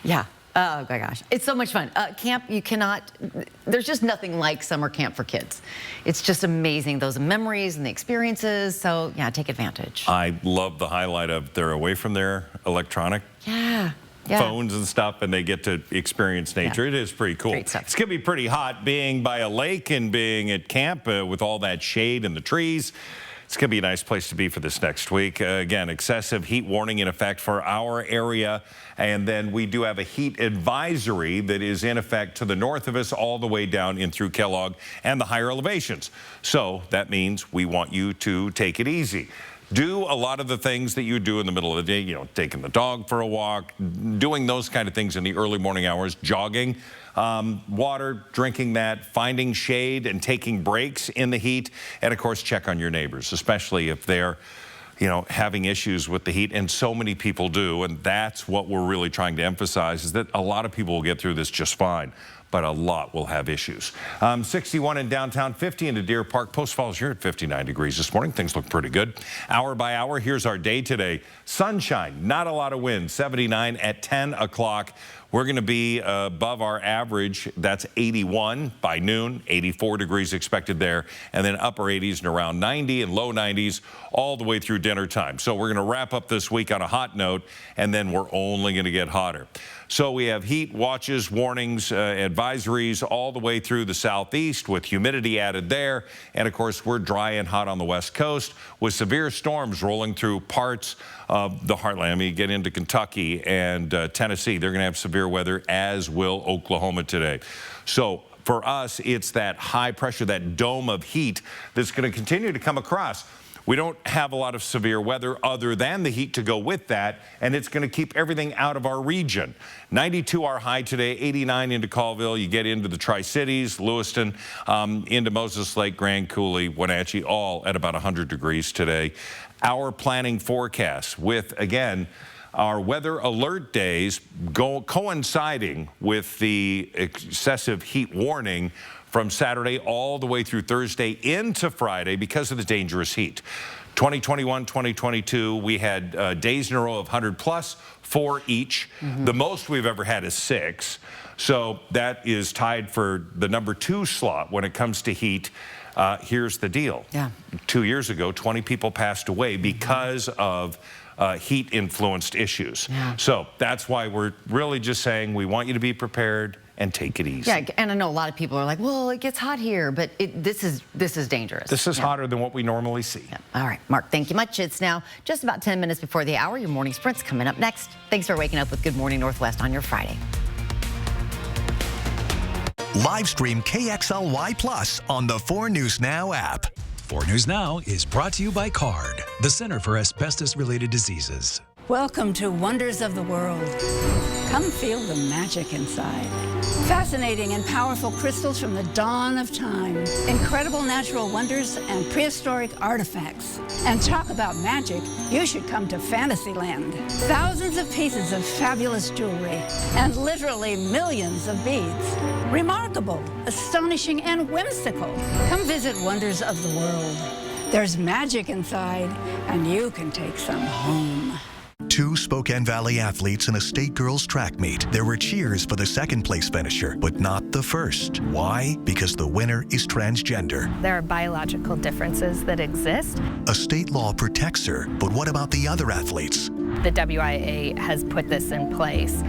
Yeah. Oh my gosh, it's so much fun. Camp, there's just nothing like summer camp for kids. It's just amazing, those memories and the experiences. So yeah, take advantage. I love the highlight of they're away from their electronic phones and stuff, and they get to experience nature. It is pretty cool. It's going to be pretty hot being by a lake and being at camp with all that shade and the trees. It's going to be a nice place to be for this next week. Again, excessive heat warning in effect for our area. And then we do have a heat advisory that is in effect to the north of us all the way down in through Kellogg and the higher elevations. So that means we want you to take it easy. Do a lot of the things that you do in the middle of the day, you know, taking the dog for a walk, doing those kind of things in the early morning hours, jogging, water, drinking that, finding shade and taking breaks in the heat. And of course, check on your neighbors, especially if they're, you know, having issues with the heat, and so many people do. And that's what we're really trying to emphasize, is that a lot of people will get through this just fine, but a lot will have issues. 61 in downtown, 50 into Deer Park. Post Falls, you're at 59 degrees this morning. Things look pretty good. Hour by hour, here's our day today. Sunshine, not a lot of wind, 79 at 10 o'clock. We're going to be above our average. That's 81 by noon, 84 degrees expected there, and then upper 80s and around 90 and low 90s all the way through dinner time. So we're going to wrap up this week on a hot note, and then we're only going to get hotter. So we have heat watches, warnings, advisories all the way through the southeast with humidity added there. And of course, we're dry and hot on the west coast with severe storms rolling through parts of the heartland. I mean, you get into Kentucky and Tennessee, they're going to have severe weather, as will Oklahoma today. So for us, it's that high pressure, that dome of heat that's going to continue to come across. we don't have a lot of severe weather other than the heat to go with that, and it's going to keep everything out of our region. 92 our high today, 89 into Colville. You get into the Tri-Cities, Lewiston, into Moses Lake, Grand Coulee, Wenatchee, all at about 100 degrees today. Our planning forecast with, again, our weather alert days coinciding with the excessive heat warning from Saturday all the way through Thursday into Friday because of the dangerous heat. 2021, 2022, we had days in a row of 100+, 4 each. The most we've ever had is 6. So that is tied for the number 2 slot when it comes to heat. Here's the deal. 2 years ago, 20 people passed away because of heat-influenced issues. So that's why we're really just saying we want you to be prepared and take it easy. Yeah, and I know a lot of people are like, well, it gets hot here, but this is dangerous. This is hotter than what we normally see. All right, Mark, thank you much. It's now just about 10 minutes before the hour. Your morning sprint's coming up next. Thanks for waking up with Good Morning Northwest on your Friday. Live stream KXLY Plus on the 4 News Now app. 4 News Now is brought to you by CARD, the Center for Asbestos-Related Diseases. Welcome to Wonders of the World. Come feel the magic inside. Fascinating and powerful crystals from the dawn of time. Incredible natural wonders and prehistoric artifacts. And talk about magic, you should come to Fantasyland. Thousands of pieces of fabulous jewelry and literally millions of beads. Remarkable, astonishing, and whimsical. Come visit Wonders of the World. There's magic inside, and you can take some home. 2 Spokane Valley athletes in a state girls track meet. There were cheers for the second place finisher, but not the first. Why? Because the winner is transgender. There are biological differences that exist. A state law protects her, but what about the other athletes? The WIA has put this in place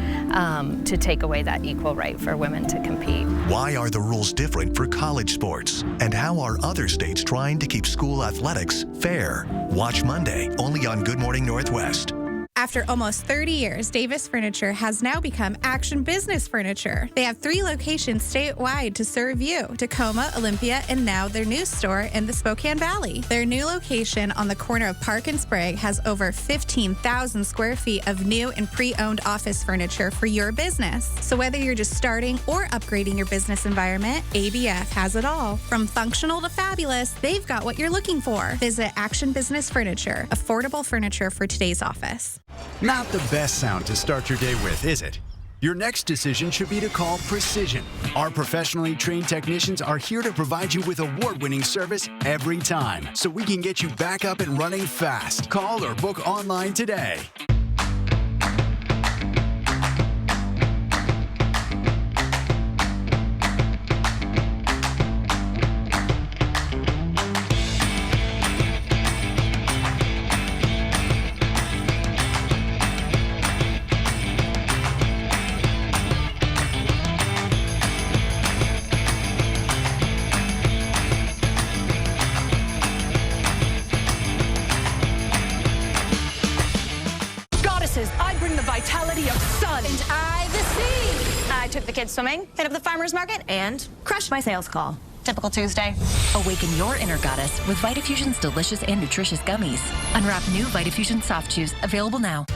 to take away that equal right for women to compete. Why are the rules different for college sports? And how are other states trying to keep school athletics fair? Watch Monday, only on Good Morning Northwest. After almost 30 years, Davis Furniture has now become Action Business Furniture. They have 3 locations statewide to serve you: Tacoma, Olympia, and now their new store in the Spokane Valley. Their new location on the corner of Park and Sprague has over 15,000 square feet of new and pre-owned office furniture for your business. So whether you're just starting or upgrading your business environment, ABF has it all. From functional to fabulous, they've got what you're looking for. Visit Action Business Furniture, affordable furniture for today's office. Not the best sound to start your day with, is it? Your next decision should be to call Precision. Our professionally trained technicians are here to provide you with award-winning service every time, so we can get you back up and running fast. Call or book online today. I bring the vitality of sun. And I, the sea. I took the kids swimming, hit up the farmer's market, and crushed my sales call. Typical Tuesday. Awaken your inner goddess with Vitafusion's delicious and nutritious gummies. Unwrap new Vitafusion soft chews, available now.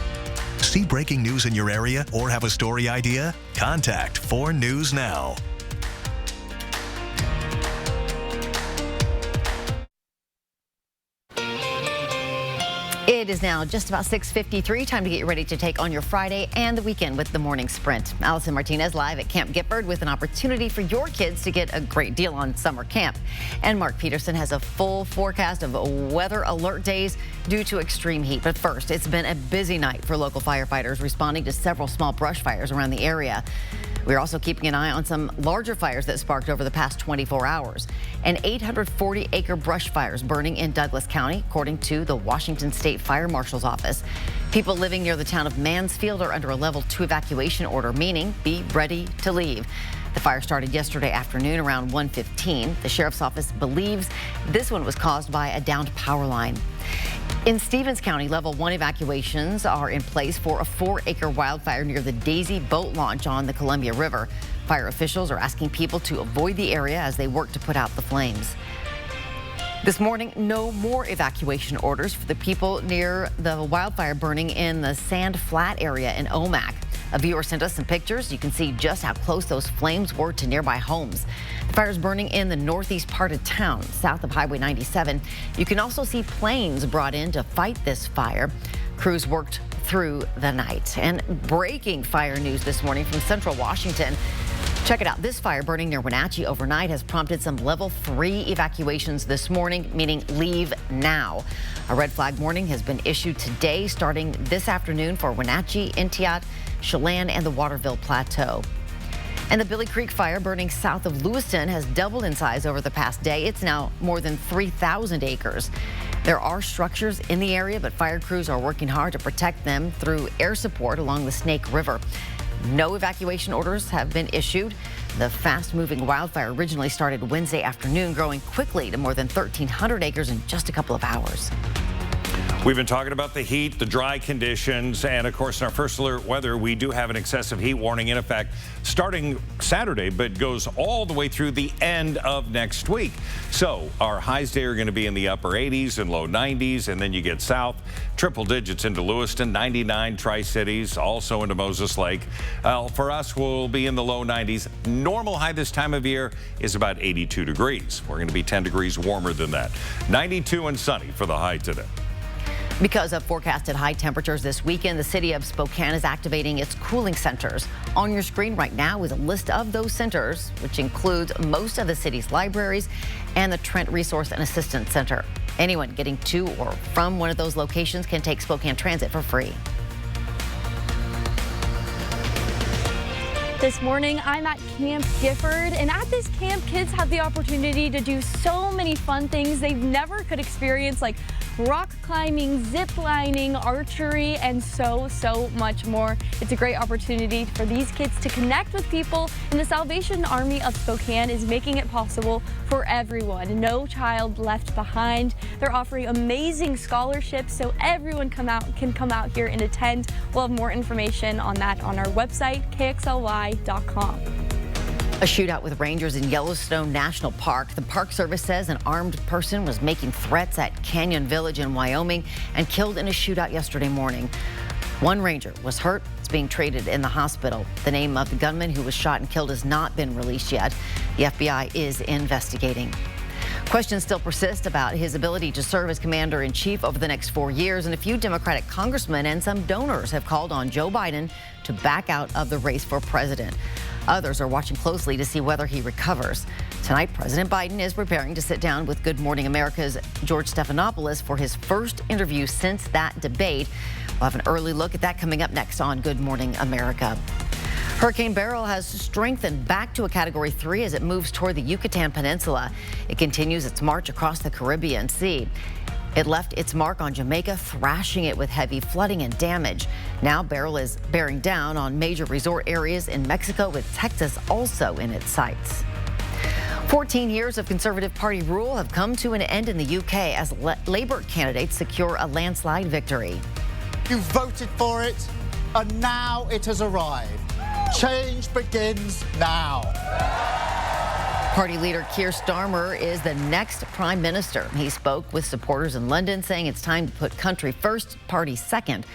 See breaking news in your area or have a story idea? Contact 4 News Now. It is now just about 6:53. Time to get you ready to take on your Friday and the weekend with the Morning Sprint. Allison Martinez live at Camp Gifford with an opportunity for your kids to get a great deal on summer camp. And Mark Peterson has a full forecast of weather alert days due to extreme heat. But first, it's been a busy night for local firefighters responding to several small brush fires around the area. We're also keeping an eye on some larger fires that sparked over the past 24 hours. An 840-acre brush fire is burning in Douglas County, according to the Washington State Fire Marshal's Office. People living near the town of Mansfield are under a level 2 evacuation order, meaning be ready to leave. The fire started yesterday afternoon around 1:15. The sheriff's office believes this one was caused by a downed power line. In Stevens County, level 1 evacuations are in place for a 4-acre wildfire near the Daisy boat launch on the Columbia River. Fire officials are asking people to avoid the area as they work to put out the flames. This morning, no more evacuation orders for the people near the wildfire burning in the Sand Flat area in Omak. A viewer sent us some pictures. You can see just how close those flames were to nearby homes. The fire is burning in the northeast part of town, south of Highway 97. You can also see planes brought in to fight this fire. Crews worked through the night. And breaking fire news this morning from Central Washington. Check it out. This fire burning near Wenatchee overnight has prompted some level 3 evacuations this morning, meaning leave now. A red flag warning has been issued today, starting this afternoon for Wenatchee, Intiat, Chelan, and the Waterville Plateau. And the Billy Creek fire burning south of Lewiston has doubled in size over the past day. It's now more than 3,000 acres. There are structures in the area, but fire crews are working hard to protect them through air support along the Snake River. No evacuation orders have been issued. The fast-moving wildfire originally started Wednesday afternoon, growing quickly to more than 1,300 acres in just a couple of hours. We've been talking about the heat, the dry conditions, and of course in our first alert weather, we do have an excessive heat warning in effect starting Saturday, but goes all the way through the end of next week. So our highs today are going to be in the upper 80s and low 90s, and then you get south, triple digits into Lewiston, 99 Tri-Cities, also into Moses Lake. For us, we'll be in the low 90s. Normal high this time of year is about 82 degrees. We're going to be 10 degrees warmer than that. 92 and sunny for the high today. Because of forecasted high temperatures this weekend, the city of Spokane is activating its cooling centers. On your screen right now is a list of those centers, which includes most of the city's libraries and the Trent Resource and Assistance Center. Anyone getting to or from one of those locations can take Spokane Transit for free. This morning, I'm at Camp Gifford, and at this camp, kids have the opportunity to do so many fun things they've never could experience, like rock climbing, zip lining, archery, and so much more. It's a great opportunity for these kids to connect with people, and the Salvation Army of Spokane is making it possible for everyone. No child left behind. They're offering amazing scholarships, so everyone can come out here and attend. We'll have more information on that on our website, KXLY.com. A shootout with rangers in Yellowstone National Park. The Park Service says an armed person was making threats at Canyon Village in Wyoming and killed in a shootout yesterday morning. One ranger was hurt. It's being treated in the hospital. The name of the gunman who was shot and killed has not been released yet. The FBI is investigating. Questions still persist about his ability to serve as commander-in-chief over the next 4 years, and a few Democratic congressmen and some donors have called on Joe Biden to back out of the race for president. Others are watching closely to see whether he recovers. Tonight, President Biden is preparing to sit down with Good Morning America's George Stephanopoulos for his first interview since that debate. We'll have an early look at that coming up next on Good Morning America. Hurricane Beryl has strengthened back to a Category 3 as it moves toward the Yucatan Peninsula. It continues its march across the Caribbean Sea. It left its mark on Jamaica, thrashing it with heavy flooding and damage. Now Beryl is bearing down on major resort areas in Mexico, with Texas also in its sights. 14 years of Conservative Party rule have come to an end in the UK as Labour candidates secure a landslide victory. You voted for it, and now it has arrived. Change begins now. Party leader Keir Starmer is the next prime minister. He spoke with supporters in London, saying it's time to put country first, party second.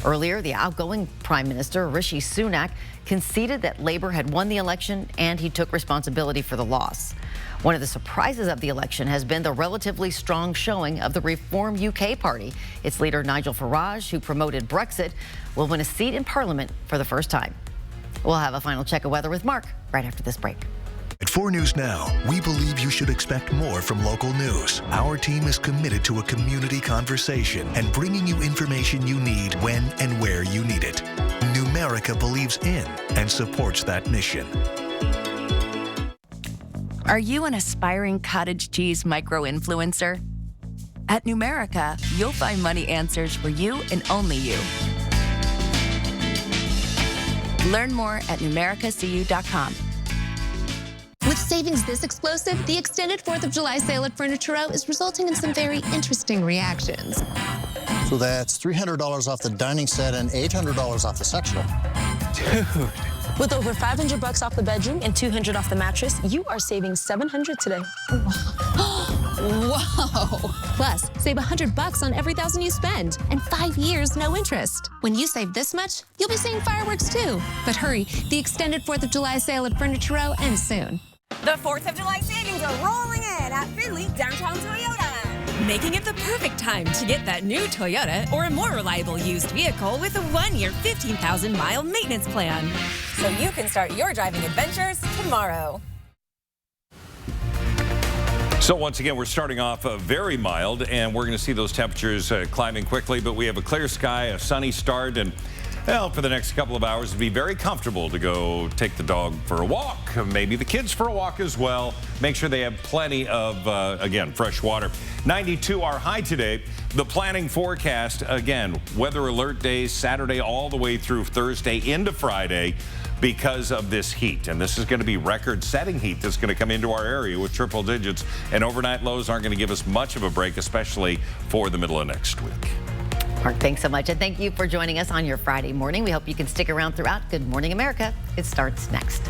Earlier, the outgoing prime minister, Rishi Sunak, conceded that Labour had won the election and he took responsibility for the loss. One of the surprises of the election has been the relatively strong showing of the Reform UK party. Its leader, Nigel Farage, who promoted Brexit, will win a seat in Parliament for the first time. We'll have a final check of weather with Mark right after this break. At 4 News Now, we believe you should expect more from local news. Our team is committed to a community conversation and bringing you information you need when and where you need it. Numerica believes in and supports that mission. Are you an aspiring cottage cheese micro-influencer? At Numerica, you'll find money answers for you and only you. Learn more at numericacu.com. With savings this explosive, the extended 4th of July sale at Furniture Row is resulting in some very interesting reactions. So that's $300 off the dining set and $800 off the sectional. Dude. With over $500 off the bedroom and $200 off the mattress, you are saving $700 today. Whoa! Plus, save $100 on every $1,000 you spend, and 5 years, no interest. When you save this much, you'll be seeing fireworks too. But hurry, the extended 4th of July sale at Furniture Row ends soon. The 4th of July savings are rolling in at Findlay Downtown Toyota, making it the perfect time to get that new Toyota or a more reliable used vehicle with a 1-year, 15,000-mile maintenance plan. So you can start your driving adventures tomorrow. So once again, we're starting off very mild, and we're going to see those temperatures climbing quickly, but we have a clear sky, a sunny start, and well, for the next couple of hours, it'd be very comfortable to go take the dog for a walk, maybe the kids for a walk as well. Make sure they have plenty of, again, fresh water. 92 our high today. The planning forecast, again, weather alert days, Saturday all the way through Thursday into Friday because of this heat. And this is going to be record-setting heat that's going to come into our area with triple digits. And overnight lows aren't going to give us much of a break, especially for the middle of next week. Mark, thanks so much. And thank you for joining us on your Friday morning. We hope you can stick around throughout. Good Morning America. It starts next.